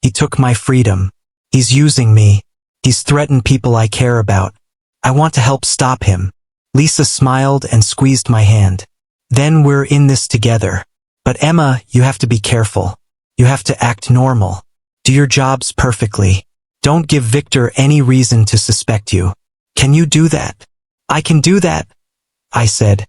He took my freedom. He's using me. He's threatened people I care about. I want to help stop him. Lisa smiled and squeezed my hand. Then we're in this together. But Emma, you have to be careful. You have to act normal. Do your jobs perfectly. Don't give Victor any reason to suspect you. Can you do that? I can do that, I said,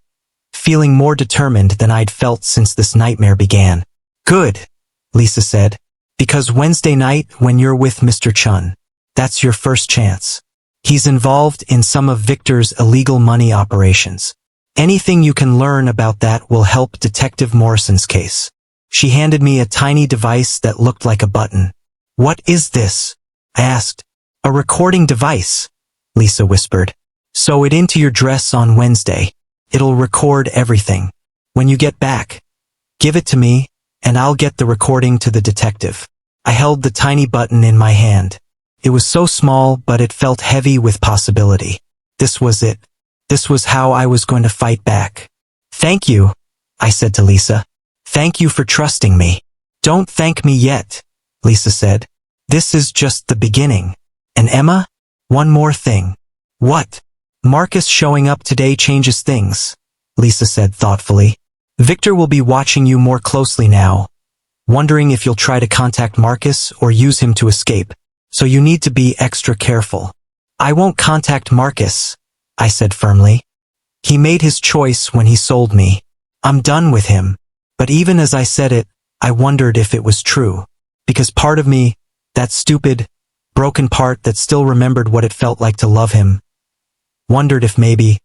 feeling more determined than I'd felt since this nightmare began. Good, Lisa said, because Wednesday night when you're with Mr. Chun, that's your first chance. He's involved in some of Victor's illegal money operations. Anything you can learn about that will help Detective Morrison's case. She handed me a tiny device that looked like a button. What is this? I asked. A recording device, Lisa whispered. Sew it into your dress on Wednesday. It'll record everything. When you get back, give it to me, and I'll get the recording to the detective. I held the tiny button in my hand. It was so small, but it felt heavy with possibility. This was it. This was how I was going to fight back. Thank you, I said to Lisa. Thank you for trusting me. Don't thank me yet, Lisa said. This is just the beginning. And Emma, one more thing. What? Marcus showing up today changes things, Lisa said thoughtfully. Victor will be watching you more closely now, wondering if you'll try to contact Marcus or use him to escape, so you need to be extra careful. I won't contact Marcus, I said firmly. He made his choice when he sold me. I'm done with him. But even as I said it, I wondered if it was true, because part of me, that stupid, broken part that still remembered what it felt like to love him, wondered if maybe,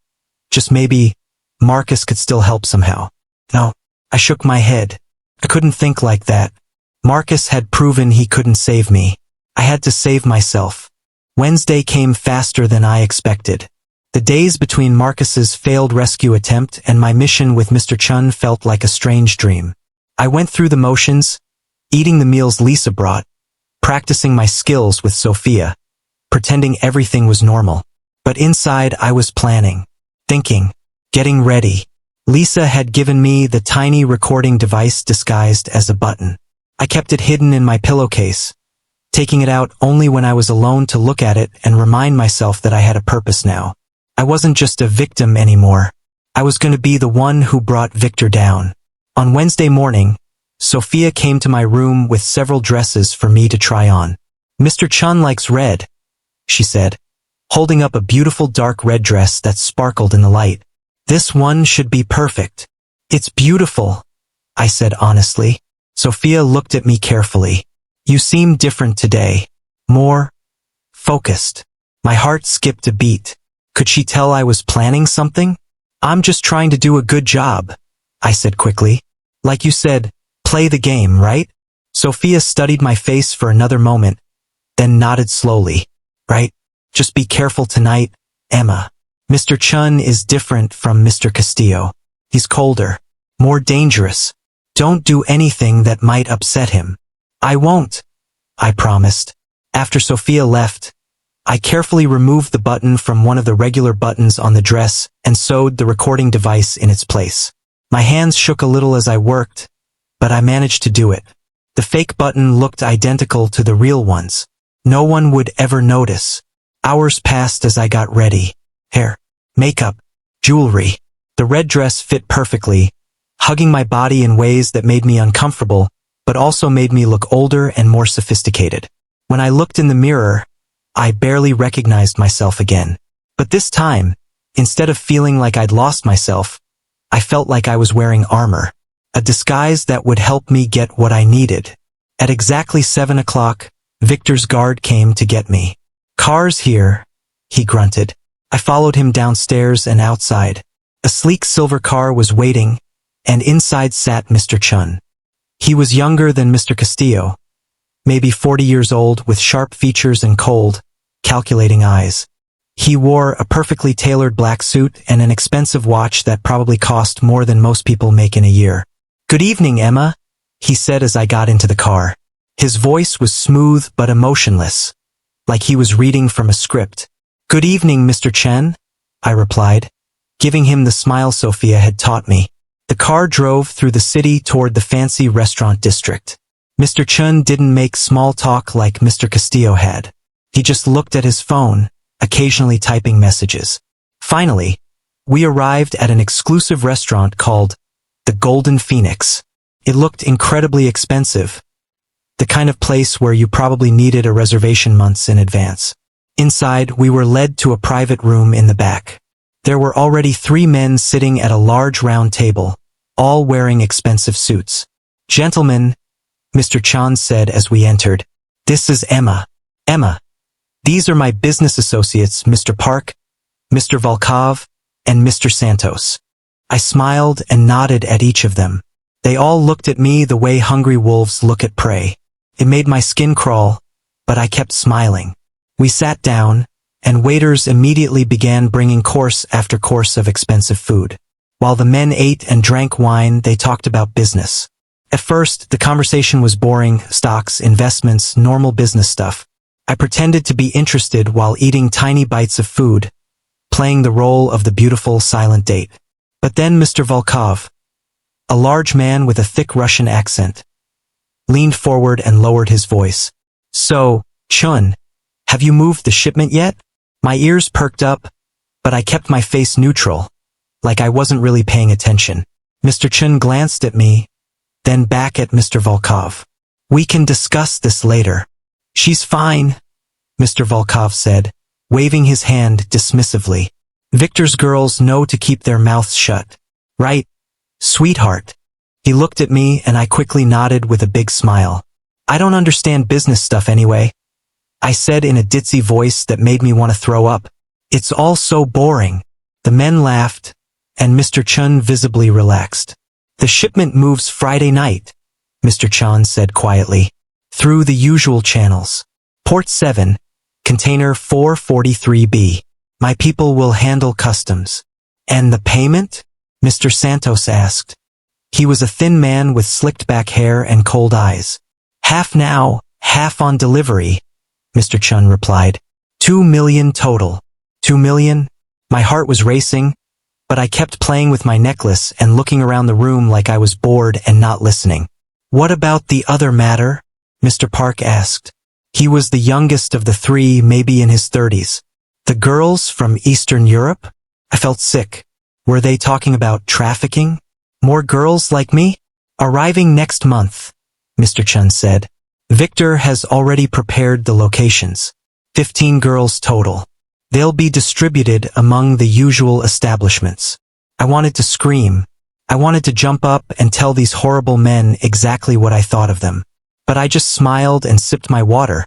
just maybe, Marcus could still help somehow. No, I shook my head. I couldn't think like that. Marcus had proven he couldn't save me. I had to save myself. Wednesday came faster than I expected. The days between Marcus's failed rescue attempt and my mission with Mr. Chun felt like a strange dream. I went through the motions, eating the meals Lisa brought, practicing my skills with Sophia, pretending everything was normal. But inside I was planning, thinking, getting ready. Lisa had given me the tiny recording device disguised as a button. I kept it hidden in my pillowcase, taking it out only when I was alone to look at it and remind myself that I had a purpose now. I wasn't just a victim anymore. I was going to be the one who brought Victor down. On Wednesday morning, Sophia came to my room with several dresses for me to try on. Mr. Chun likes red, she said, holding up a beautiful dark red dress that sparkled in the light. This one should be perfect. It's beautiful, I said honestly. Sophia looked at me carefully. You seem different today. More focused. My heart skipped a beat. Could she tell I was planning something? I'm just trying to do a good job, I said quickly. Like you said, play the game, right? Sophia studied my face for another moment, then nodded slowly. Right? Just be careful tonight, Emma. Mr. Chun is different from Mr. Castillo. He's colder, more dangerous. Don't do anything that might upset him. I won't, I promised. After Sophia left, I carefully removed the button from one of the regular buttons on the dress and sewed the recording device in its place. My hands shook a little as I worked, but I managed to do it. The fake button looked identical to the real ones. No one would ever notice. Hours passed as I got ready. Hair, makeup, jewelry. The red dress fit perfectly, hugging my body in ways that made me uncomfortable, but also made me look older and more sophisticated. When I looked in the mirror, I barely recognized myself again. But this time, instead of feeling like I'd lost myself, I felt like I was wearing armor, a disguise that would help me get what I needed. At exactly 7 o'clock, Victor's guard came to get me. Car's here, he grunted. I followed him downstairs and outside. A sleek silver car was waiting, and inside sat Mr. Chun. He was younger than Mr. Castillo, maybe 40 years old with sharp features and cold, calculating eyes. He wore a perfectly tailored black suit and an expensive watch that probably cost more than most people make in a year. Good evening, Emma, he said as I got into the car. His voice was smooth but emotionless, like he was reading from a script. Good evening, Mr. Chen, I replied, giving him the smile Sophia had taught me. The car drove through the city toward the fancy restaurant district. Mr. Chun didn't make small talk like Mr. Castillo had. He just looked at his phone, occasionally typing messages. Finally, we arrived at an exclusive restaurant called the Golden Phoenix. It looked incredibly expensive, the kind of place where you probably needed a reservation months in advance. Inside, we were led to a private room in the back. There were already 3 men sitting at a large round table, all wearing expensive suits. Gentlemen, Mr. Chan said as we entered, this is Emma. Emma, these are my business associates, Mr. Park, Mr. Volkov, and Mr. Santos. I smiled and nodded at each of them. They all looked at me the way hungry wolves look at prey. It made my skin crawl, but I kept smiling. We sat down, and waiters immediately began bringing course after course of expensive food. While the men ate and drank wine, they talked about business. At first, the conversation was boring: stocks, investments, normal business stuff. I pretended to be interested while eating tiny bites of food, playing the role of the beautiful silent date. But then Mr. Volkov, a large man with a thick Russian accent, leaned forward and lowered his voice. So, Chun, have you moved the shipment yet? My ears perked up, but I kept my face neutral, like I wasn't really paying attention. Mr. Chun glanced at me, then back at Mr. Volkov. We can discuss this later. She's fine, Mr. Volkov said, waving his hand dismissively. Victor's girls know to keep their mouths shut. Right, sweetheart. He looked at me and I quickly nodded with a big smile. I don't understand business stuff anyway, I said in a ditzy voice that made me want to throw up. It's all so boring. The men laughed, and Mr. Chun visibly relaxed. The shipment moves Friday night, Mr. Chan said quietly, through the usual channels. Port 7, container 443B. My people will handle customs. And the payment? Mr. Santos asked. He was a thin man with slicked back hair and cold eyes. Half now, half on delivery, Mr. Chun replied. 2 million total. 2 million? My heart was racing, but I kept playing with my necklace and looking around the room like I was bored and not listening. What about the other matter? Mr. Park asked. He was the youngest of the 3, maybe in his 30s. The girls from Eastern Europe? I felt sick. Were they talking about trafficking? More girls like me? Arriving next month, Mr. Chun said. Victor has already prepared the locations. 15 girls total. They'll be distributed among the usual establishments. I wanted to scream. I wanted to jump up and tell these horrible men exactly what I thought of them. But I just smiled and sipped my water,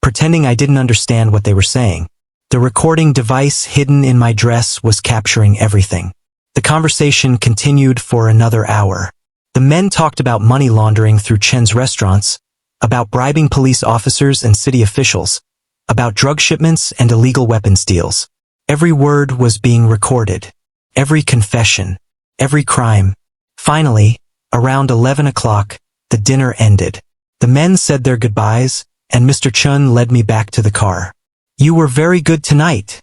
pretending I didn't understand what they were saying. The recording device hidden in my dress was capturing everything. The conversation continued for another hour. The men talked about money laundering through Chen's restaurants, about bribing police officers and city officials, about drug shipments and illegal weapons deals. Every word was being recorded. Every confession. Every crime. Finally, around 11 o'clock, the dinner ended. The men said their goodbyes, and Mr. Chun led me back to the car. "You were very good tonight,"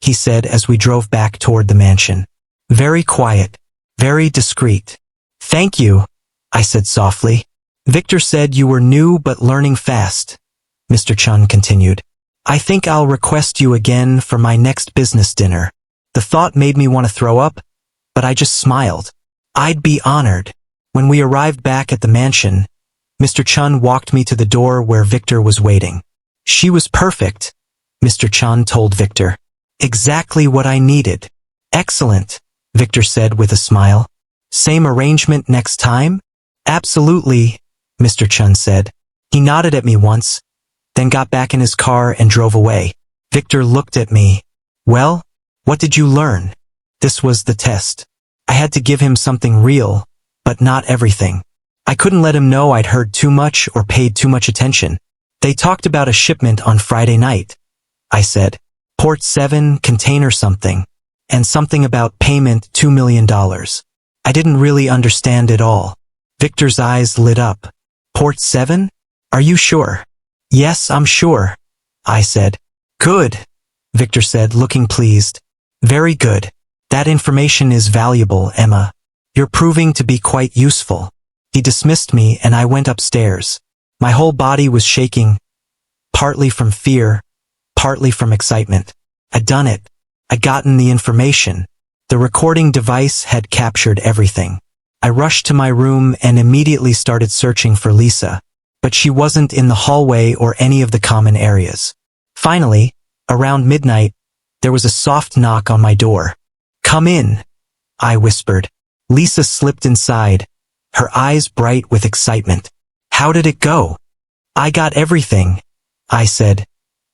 he said as we drove back toward the mansion. "Very quiet. Very discreet." "Thank you," I said softly. "Victor said you were new but learning fast," Mr. Chun continued. "I think I'll request you again for my next business dinner." The thought made me want to throw up, but I just smiled. I'd be honored. When we arrived back at the mansion, Mr. Chun walked me to the door where Victor was waiting. "She was perfect," Mr. Chun told Victor. "Exactly what I needed." "Excellent," Victor said with a smile. "Same arrangement next time?" "Absolutely," Mr. Chun said. He nodded at me once, then got back in his car and drove away. Victor looked at me. "Well, what did you learn?" This was the test. I had to give him something real, but not everything. I couldn't let him know I'd heard too much or paid too much attention. "They talked about a shipment on Friday night," I said. "Port 7, container something, and something about payment $2 million. I didn't really understand it all. Victor's eyes lit up. "Port 7? Are you sure?" "Yes, I'm sure," I said. "Good," Victor said, looking pleased. "Very good. That information is valuable, Emma. You're proving to be quite useful." He dismissed me and I went upstairs. My whole body was shaking, partly from fear, partly from excitement. I'd done it. I'd gotten the information. The recording device had captured everything. I rushed to my room and immediately started searching for Lisa, but she wasn't in the hallway or any of the common areas. Finally, around midnight, there was a soft knock on my door. "Come in," I whispered. Lisa slipped inside, her eyes bright with excitement. "How did it go?" "I got everything," I said,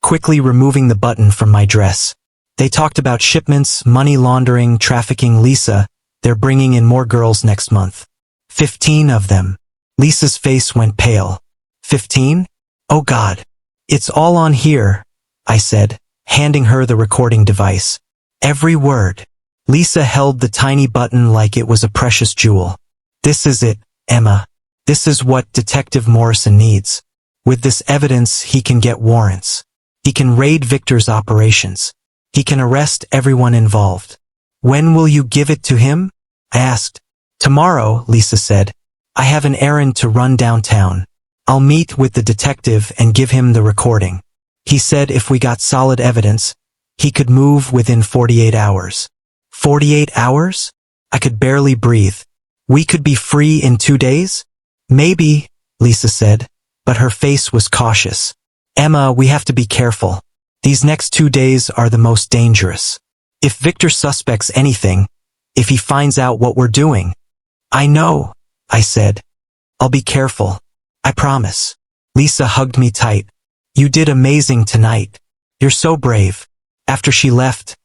quickly removing the button from my dress. "They talked about shipments, money laundering, trafficking. Lisa, they're bringing in more girls next month. 15 of them." Lisa's face went pale. 15? "Oh God. It's all on here," I said, handing her the recording device. "Every word." Lisa held the tiny button like it was a precious jewel. "This is it, Emma. This is what Detective Morrison needs. With this evidence, he can get warrants. He can raid Victor's operations. He can arrest everyone involved." "When will you give it to him?" I asked. "Tomorrow," Lisa said. "I have an errand to run downtown. I'll meet with the detective and give him the recording. He said if we got solid evidence, he could move within 48 hours. 48 hours? I could barely breathe. We could be free in 2 days? "Maybe," Lisa said, but her face was cautious. "Emma, we have to be careful. These next 2 days are the most dangerous. If Victor suspects anything, if he finds out what we're doing." "I know," I said. "I'll be careful. I promise." Lisa hugged me tight. "You did amazing tonight. You're so brave." After she left,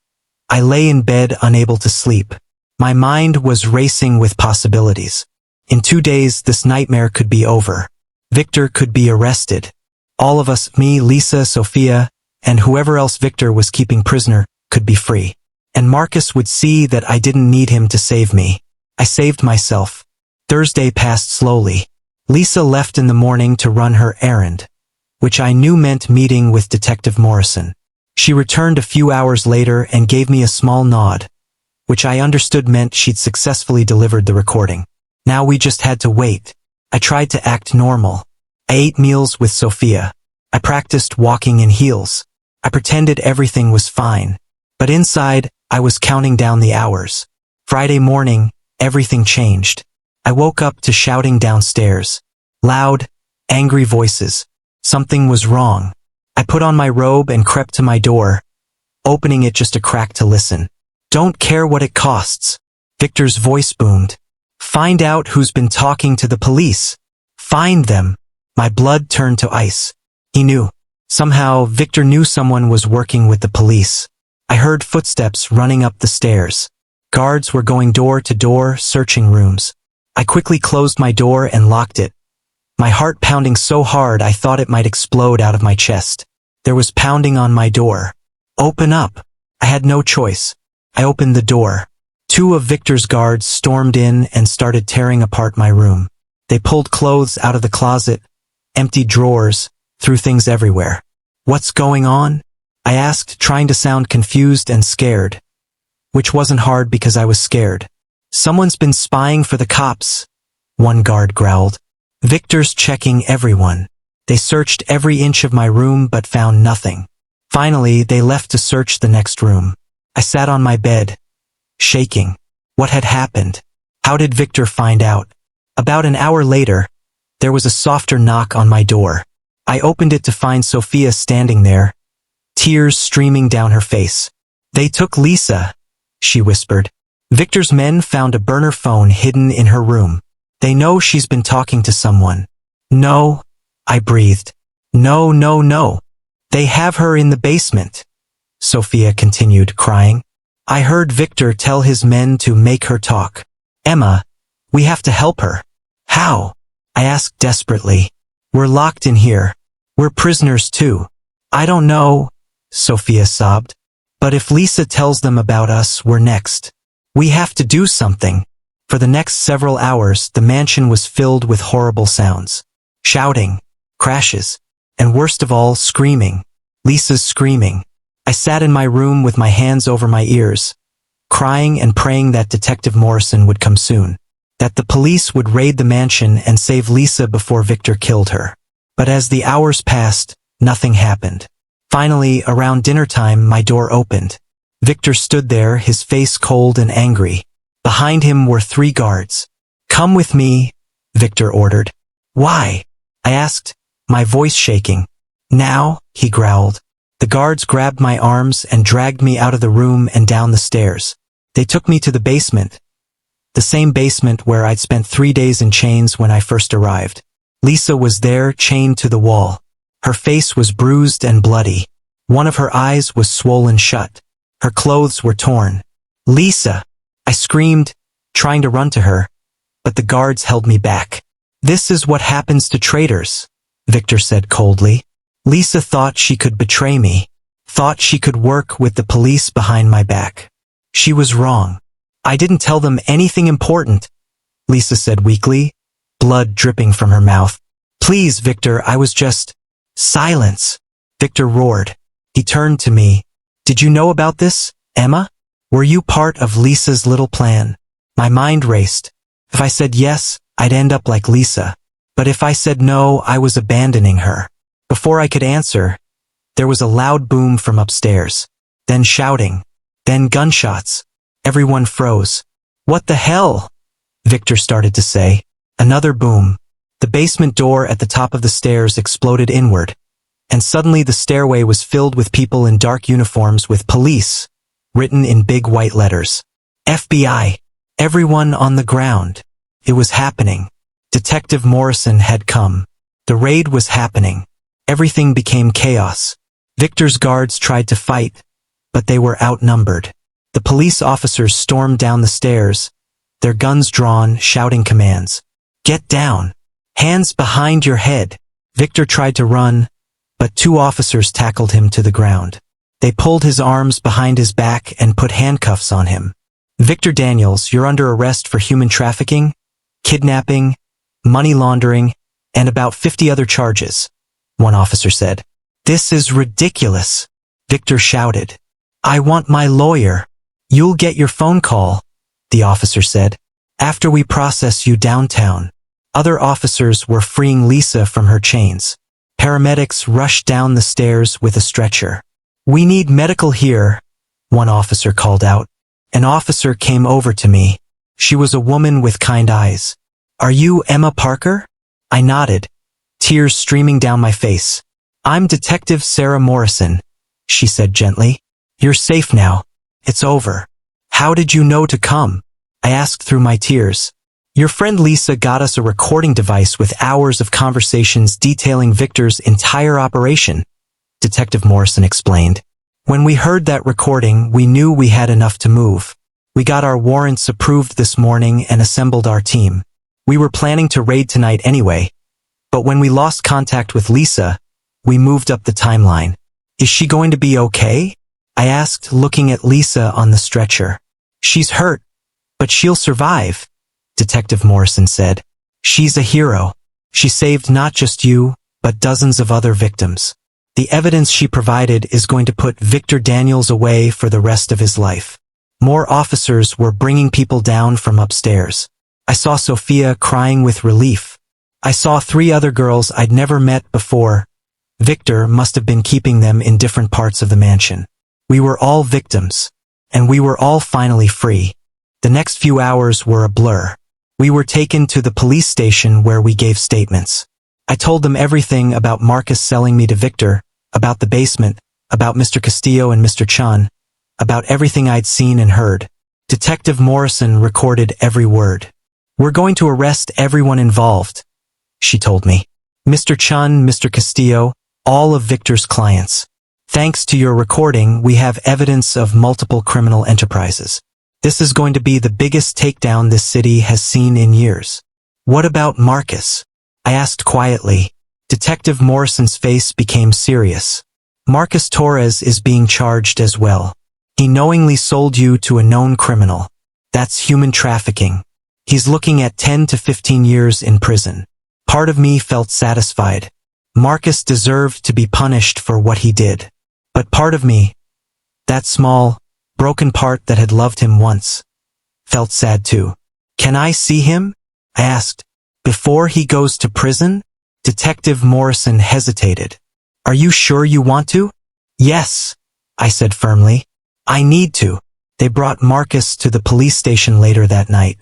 I lay in bed unable to sleep. My mind was racing with possibilities. In 2 days, this nightmare could be over. Victor could be arrested. All of us, me, Lisa, Sophia, and whoever else Victor was keeping prisoner, could be free. And Marcus would see that I didn't need him to save me. I saved myself. Thursday passed slowly. Lisa left in the morning to run her errand, which I knew meant meeting with Detective Morrison. She returned a few hours later and gave me a small nod, which I understood meant she'd successfully delivered the recording. Now we just had to wait. I tried to act normal. I ate meals with Sophia. I practiced walking in heels. I pretended everything was fine. But inside, I was counting down the hours. Friday morning, everything changed. I woke up to shouting downstairs. Loud, angry voices. Something was wrong. I put on my robe and crept to my door, opening it just a crack to listen. "Don't care what it costs," Victor's voice boomed. "Find out who's been talking to the police. Find them." My blood turned to ice. He knew. Somehow, Victor knew someone was working with the police. I heard footsteps running up the stairs. Guards were going door to door, searching rooms. I quickly closed my door and locked it, my heart pounding so hard I thought it might explode out of my chest. There was pounding on my door. Open up. I had no choice. I opened the door. Two of Victor's guards stormed in and started tearing apart my room. They pulled clothes out of the closet, emptied drawers, threw things everywhere. What's going on? I asked, trying to sound confused and scared. Which wasn't hard because I was scared. Someone's been spying for the cops, one guard growled. Victor's checking everyone. They searched every inch of my room but found nothing. Finally, they left to search the next room. I sat on my bed, shaking. What had happened? How did Victor find out? About an hour later, there was a softer knock on my door. I opened it to find Sophia standing there, tears streaming down her face. They took Lisa, she whispered. Victor's men found a burner phone hidden in her room. They know she's been talking to someone. No, I breathed. No, no, no. They have her in the basement, Sophia continued, crying. I heard Victor tell his men to make her talk. Emma, we have to help her. How? I asked desperately. We're locked in here. We're prisoners too. I don't know, Sophia sobbed. But if Lisa tells them about us, we're next. We have to do something. For the next several hours, the mansion was filled with horrible sounds. Shouting, crashes, and worst of all, screaming. Lisa's screaming. I sat in my room with my hands over my ears, crying and praying that Detective Morrison would come soon, that the police would raid the mansion and save Lisa before Victor killed her. But as the hours passed, nothing happened. Finally, around dinner time, my door opened. Victor stood there, his face cold and angry. Behind him were 3 guards. Come with me, Victor ordered. Why? I asked, my voice shaking. Now, he growled. The guards grabbed my arms and dragged me out of the room and down the stairs. They took me to the basement. The same basement where I'd spent 3 days in chains when I first arrived. Lisa was there, chained to the wall. Her face was bruised and bloody. One of her eyes was swollen shut. Her clothes were torn. Lisa! I screamed, trying to run to her, but the guards held me back. This is what happens to traitors, Victor said coldly. Lisa thought she could betray me, thought she could work with the police behind my back. She was wrong. I didn't tell them anything important, Lisa said weakly, blood dripping from her mouth. Please, Victor, I was just... Silence, Victor roared. He turned to me. Did you know about this, Emma? Were you part of Lisa's little plan? My mind raced. If I said yes, I'd end up like Lisa. But if I said no, I was abandoning her. Before I could answer, there was a loud boom from upstairs. Then shouting. Then gunshots. Everyone froze. What the hell? Victor started to say. Another boom. The basement door at the top of the stairs exploded inward, and suddenly the stairway was filled with people in dark uniforms with police, written in big white letters. FBI. Everyone on the ground. It was happening. Detective Morrison had come. The raid was happening. Everything became chaos. Victor's guards tried to fight, but they were outnumbered. The police officers stormed down the stairs, their guns drawn, shouting commands. Get down. Hands behind your head. Victor tried to run, but 2 officers tackled him to the ground. They pulled his arms behind his back and put handcuffs on him. Victor Daniels, you're under arrest for human trafficking, kidnapping, money laundering, and about 50 other charges, one officer said. This is ridiculous, Victor shouted. I want my lawyer. You'll get your phone call, the officer said, after we process you downtown. Other officers were freeing Lisa from her chains. Paramedics rushed down the stairs with a stretcher. We need medical here, one officer called out. An officer came over to me. She was a woman with kind eyes. Are you Emma Parker? I nodded, tears streaming down my face. I'm Detective Sarah Morrison, she said gently. You're safe now. It's over. How did you know to come? I asked through my tears. Your friend Lisa got us a recording device with hours of conversations detailing Victor's entire operation, Detective Morrison explained. When we heard that recording, we knew we had enough to move. We got our warrants approved this morning and assembled our team. We were planning to raid tonight anyway, But when we lost contact with Lisa, we moved up the timeline. Is she going to be okay? I asked, looking at Lisa on the stretcher. She's hurt, but she'll survive, Detective Morrison said. She's a hero. She saved not just you, but dozens of other victims. The evidence she provided is going to put Victor Daniels away for the rest of his life. More officers were bringing people down from upstairs. I saw Sophia crying with relief. I saw 3 other girls I'd never met before. Victor must have been keeping them in different parts of the mansion. We were all victims, and we were all finally free. The next few hours were a blur. We were taken to the police station where we gave statements. I told them everything about Marcus selling me to Victor, about the basement, about Mr. Castillo and Mr. Chun, about everything I'd seen and heard. Detective Morrison recorded every word. We're going to arrest everyone involved, she told me. Mr. Chun, Mr. Castillo, all of Victor's clients. Thanks to your recording, we have evidence of multiple criminal enterprises. This is going to be the biggest takedown this city has seen in years. What about Marcus? I asked quietly. Detective Morrison's face became serious. Marcus Torres is being charged as well. He knowingly sold you to a known criminal. That's human trafficking. He's looking at 10 to 15 years in prison. Part of me felt satisfied. Marcus deserved to be punished for what he did. But part of me, that small, broken part that had loved him once, felt sad too. Can I see him? I asked. Before he goes to prison? Detective Morrison hesitated. Are you sure you want to? Yes, I said firmly. I need to. They brought Marcus to the police station later that night.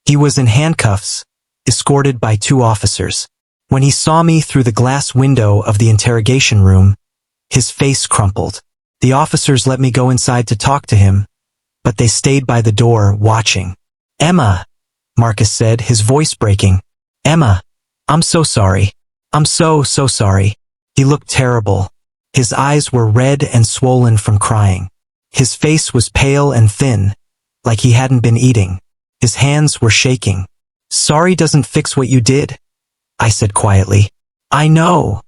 He was in handcuffs, escorted by 2 officers. When he saw me through the glass window of the interrogation room, his face crumpled. The officers let me go inside to talk to him, but they stayed by the door watching. Emma, Marcus said, his voice breaking. Emma, I'm so sorry. I'm so sorry. He looked terrible. His eyes were red and swollen from crying. His face was pale and thin, like he hadn't been eating. His hands were shaking. Sorry doesn't fix what you did, I said quietly. I know,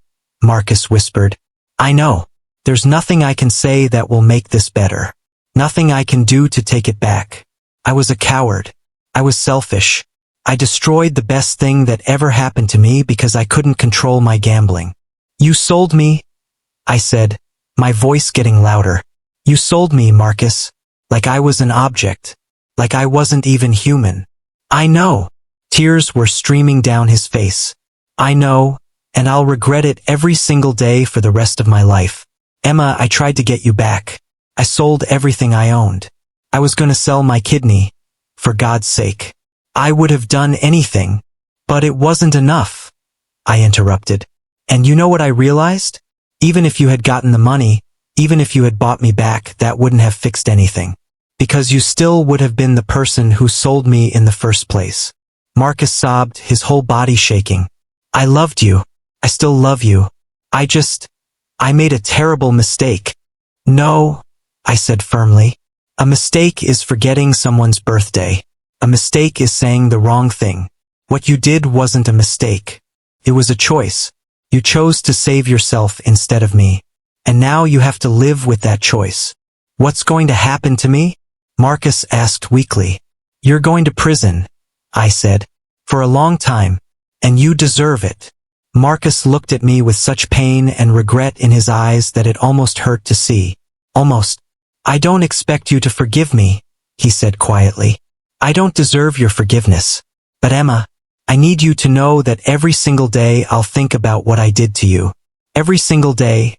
Marcus whispered. I know. There's nothing I can say that will make this better. Nothing I can do to take it back. I was a coward. I was selfish. I destroyed the best thing that ever happened to me because I couldn't control my gambling. You sold me, I said, my voice getting louder. You sold me, Marcus, like I was an object, like I wasn't even human. I know. Tears were streaming down his face. I know, and I'll regret it every single day for the rest of my life. Emma, I tried to get you back. I sold everything I owned. I was going to sell my kidney, for God's sake. I would have done anything, but it wasn't enough, I interrupted. And you know what I realized? Even if you had gotten the money, even if you had bought me back, that wouldn't have fixed anything. Because you still would have been the person who sold me in the first place. Marcus sobbed, his whole body shaking. I loved you. I still love you. I made a terrible mistake. No, I said firmly. A mistake is forgetting someone's birthday. A mistake is saying the wrong thing. What you did wasn't a mistake. It was a choice. You chose to save yourself instead of me. And now you have to live with that choice. What's going to happen to me? Marcus asked weakly. You're going to prison, I said. For a long time. And you deserve it. Marcus looked at me with such pain and regret in his eyes that it almost hurt to see. Almost. I don't expect you to forgive me, he said quietly. I don't deserve your forgiveness. But Emma, I need you to know that every single day I'll think about what I did to you. Every single day,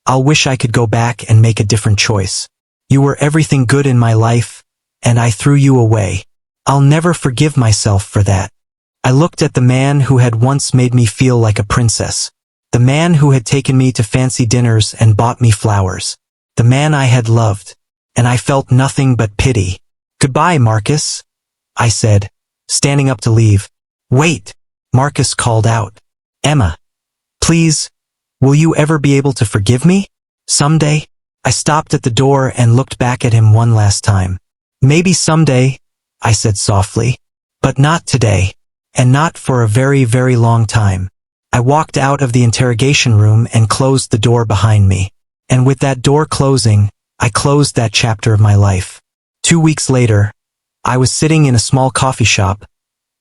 I'll wish I could go back and make a different choice. You were everything good in my life, and I threw you away. I'll never forgive myself for that. I looked at the man who had once made me feel like a princess. The man who had taken me to fancy dinners and bought me flowers. The man I had loved. And I felt nothing but pity. Goodbye, Marcus, I said, standing up to leave. Wait, Marcus called out. Emma, please, will you ever be able to forgive me? Someday? I stopped at the door and looked back at him one last time. Maybe someday, I said softly, but not today. And not for a very, very long time. I walked out of the interrogation room and closed the door behind me. And with that door closing, I closed that chapter of my life. 2 weeks later, I was sitting in a small coffee shop,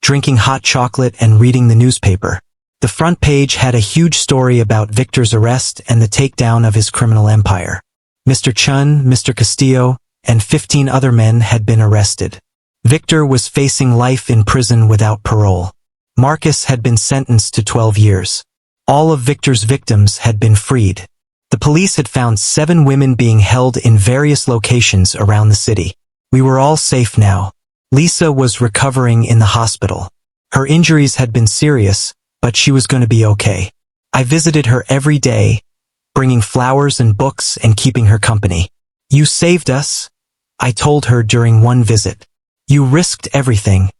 drinking hot chocolate and reading the newspaper. The front page had a huge story about Victor's arrest and the takedown of his criminal empire. Mr. Chun, Mr. Castillo, and 15 other men had been arrested. Victor was facing life in prison without parole. Marcus had been sentenced to 12 years. All of Victor's victims had been freed. The police had found 7 women being held in various locations around the city. We were all safe now. Lisa was recovering in the hospital. Her injuries had been serious, but she was going to be okay. I visited her every day, bringing flowers and books and keeping her company. "You saved us," I told her during one visit. "You risked everything,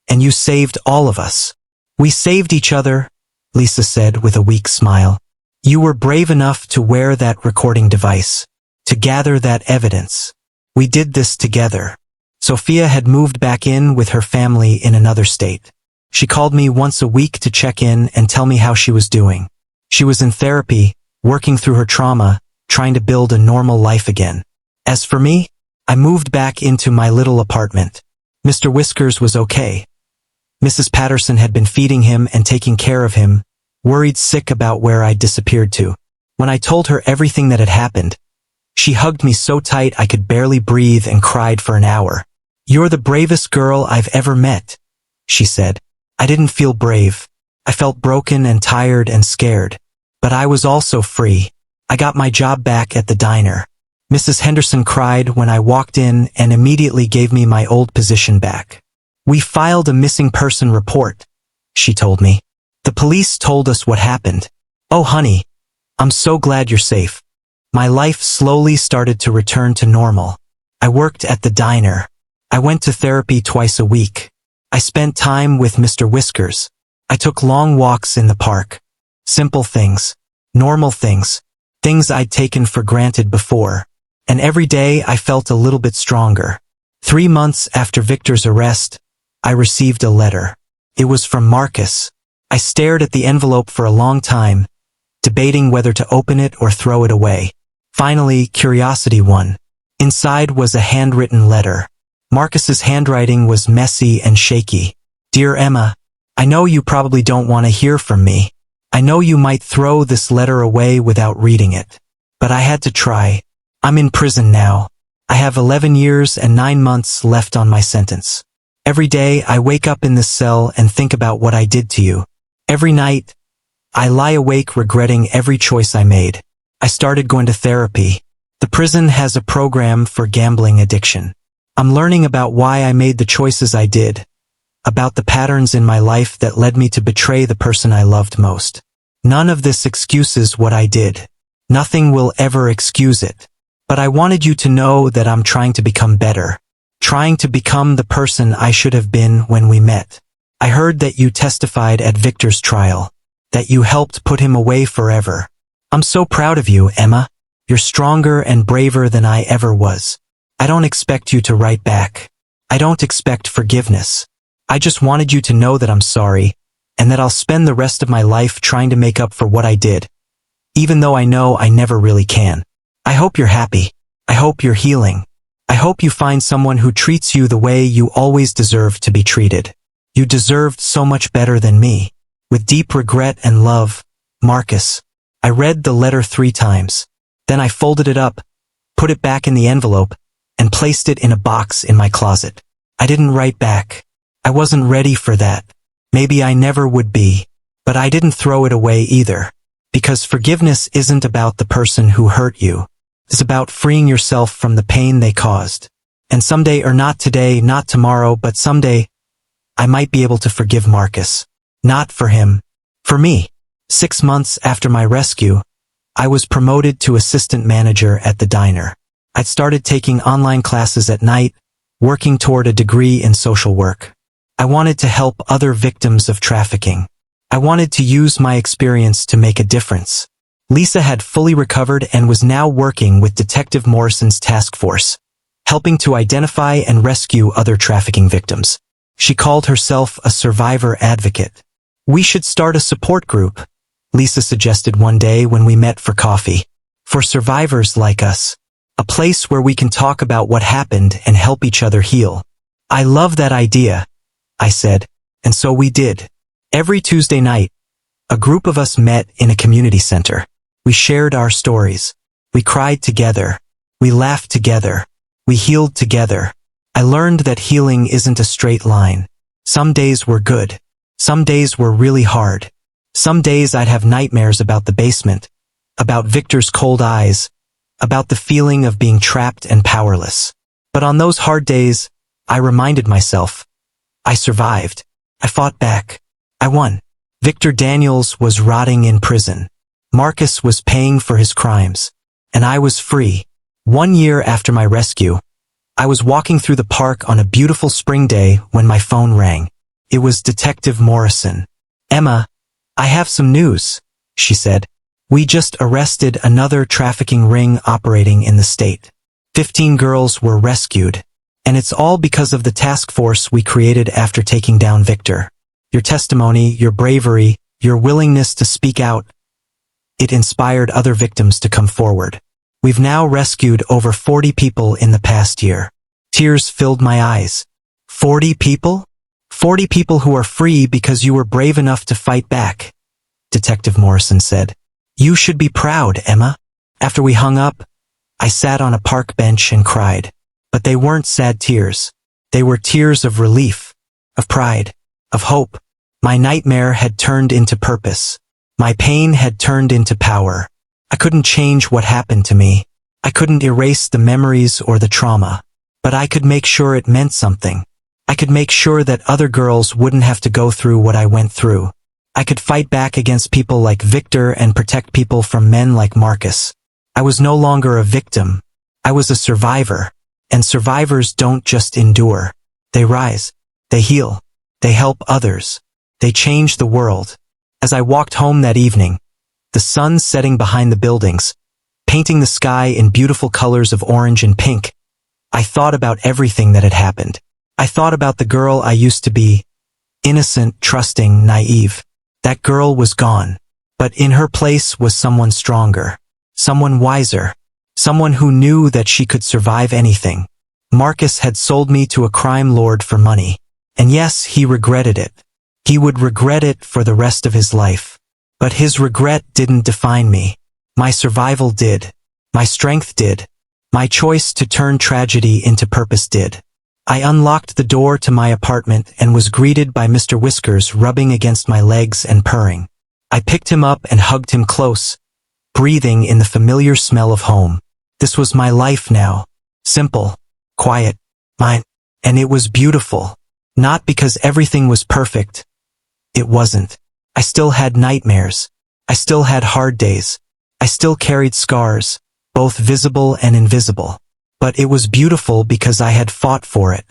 and you saved all of us." "We saved each other," Lisa said with a weak smile. "You were brave enough to wear that recording device, to gather that evidence. We did this together." Sophia had moved back in with her family in another state. She called me once a week to check in and tell me how she was doing. She was in therapy, working through her trauma, trying to build a normal life again. As for me, I moved back into my little apartment. Mr. Whiskers was okay. Mrs. Patterson had been feeding him and taking care of him, worried sick about where I'd disappeared to. When I told her everything that had happened, she hugged me so tight I could barely breathe and cried for an hour. "You're the bravest girl I've ever met," she said. I didn't feel brave. I felt broken and tired and scared. But I was also free. I got my job back at the diner. Mrs. Henderson cried when I walked in and immediately gave me my old position back. "We filed a missing person report," she told me. "The police told us what happened. Oh honey, I'm so glad you're safe." My life slowly started to return to normal. I worked at the diner. I went to therapy twice a week. I spent time with Mr. Whiskers. I took long walks in the park. Simple things. Normal things. Things I'd taken for granted before. And every day I felt a little bit stronger. 3 months after Victor's arrest, I received a letter. It was from Marcus. I stared at the envelope for a long time, debating whether to open it or throw it away. Finally, curiosity won. Inside was a handwritten letter. Marcus's handwriting was messy and shaky. "Dear Emma, I know you probably don't want to hear from me. I know you might throw this letter away without reading it. But I had to try. I'm in prison now. I have 11 years and 9 months left on my sentence. Every day I wake up in this cell and think about what I did to you. Every night, I lie awake regretting every choice I made. I started going to therapy. The prison has a program for gambling addiction. I'm learning about why I made the choices I did, about the patterns in my life that led me to betray the person I loved most. None of this excuses what I did. Nothing will ever excuse it. But I wanted you to know that I'm trying to become better, trying to become the person I should have been when we met. I heard that you testified at Victor's trial, that you helped put him away forever. I'm so proud of you, Emma. You're stronger and braver than I ever was. I don't expect you to write back. I don't expect forgiveness. I just wanted you to know that I'm sorry, and that I'll spend the rest of my life trying to make up for what I did, even though I know I never really can. I hope you're happy. I hope you're healing. I hope you find someone who treats you the way you always deserved to be treated. You deserved so much better than me. With deep regret and love, Marcus." I read the letter 3 times. Then I folded it up, put it back in the envelope, and placed it in a box in my closet. I didn't write back. I wasn't ready for that. Maybe I never would be. But I didn't throw it away either. Because forgiveness isn't about the person who hurt you. It's about freeing yourself from the pain they caused. And someday, or not today, not tomorrow, but someday, I might be able to forgive Marcus. Not for him. For me. 6 months after my rescue, I was promoted to assistant manager at the diner. I'd started taking online classes at night, working toward a degree in social work. I wanted to help other victims of trafficking. I wanted to use my experience to make a difference. Lisa had fully recovered and was now working with Detective Morrison's task force, helping to identify and rescue other trafficking victims. She called herself a survivor advocate. "We should start a support group," Lisa suggested one day when we met for coffee. For survivors like us. A place where we can talk about what happened and help each other heal. I love that idea, I said, and so we did. Every Tuesday night, a group of us met in a community center. We shared our stories. We cried together. We laughed together. We healed together. I learned that healing isn't a straight line. Some days were good. Some days were really hard. Some days I'd have nightmares about the basement, about Victor's cold eyes, about the feeling of being trapped and powerless. But on those hard days, I reminded myself, I survived. I fought back. I won. Victor Daniels was rotting in prison. Marcus was paying for his crimes. And I was free. 1 year after my rescue, I was walking through the park on a beautiful spring day when my phone rang. It was Detective Morrison. "Emma, I have some news," she said. "We just arrested another trafficking ring operating in the state. 15 girls were rescued. And it's all because of the task force we created after taking down Victor. Your testimony, your bravery, your willingness to speak out, it inspired other victims to come forward. We've now rescued over 40 people in the past year." Tears filled my eyes. 40 people? 40 people who are free because you were brave enough to fight back, Detective Morrison said. "You should be proud, Emma." After we hung up, I sat on a park bench and cried. But they weren't sad tears. They were tears of relief, of pride, of hope. My nightmare had turned into purpose. My pain had turned into power. I couldn't change what happened to me. I couldn't erase the memories or the trauma. But I could make sure it meant something. I could make sure that other girls wouldn't have to go through what I went through. I could fight back against people like Victor and protect people from men like Marcus. I was no longer a victim. I was a survivor. And survivors don't just endure. They rise. They heal. They help others. They change the world. As I walked home that evening, the sun setting behind the buildings, painting the sky in beautiful colors of orange and pink, I thought about everything that had happened. I thought about the girl I used to be, innocent, trusting, naive. That girl was gone. But in her place was someone stronger, someone wiser, someone who knew that she could survive anything. Marcus had sold me to a crime lord for money. And yes, he regretted it. He would regret it for the rest of his life. But his regret didn't define me. My survival did. My strength did. My choice to turn tragedy into purpose did. I unlocked the door to my apartment and was greeted by Mr. Whiskers rubbing against my legs and purring. I picked him up and hugged him close, breathing in the familiar smell of home. This was my life now. Simple, quiet, mine. And it was beautiful. Not because everything was perfect. It wasn't. I still had nightmares. I still had hard days. I still carried scars, both visible and invisible. But it was beautiful because I had fought for it.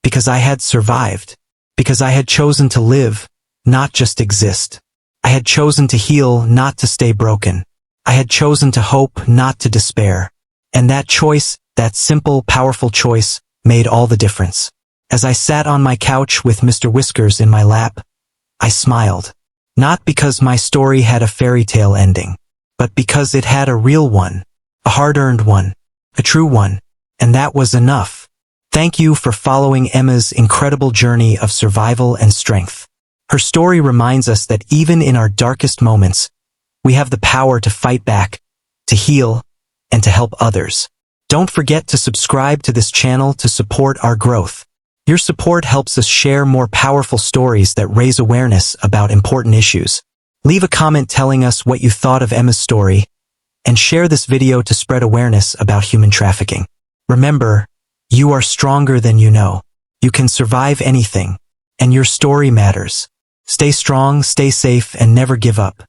Because I had survived. Because I had chosen to live, not just exist. I had chosen to heal, not to stay broken. I had chosen to hope, not to despair. And that choice, that simple, powerful choice, made all the difference. As I sat on my couch with Mr. Whiskers in my lap, I smiled. Not because my story had a fairy tale ending, but because it had a real one, a hard-earned one, a true one, and that was enough. Thank you for following Emma's incredible journey of survival and strength. Her story reminds us that even in our darkest moments, we have the power to fight back, to heal, and to help others. Don't forget to subscribe to this channel to support our growth. Your support helps us share more powerful stories that raise awareness about important issues. Leave a comment telling us what you thought of Emma's story, and share this video to spread awareness about human trafficking. Remember, you are stronger than you know. You can survive anything, and your story matters. Stay strong, stay safe, and never give up.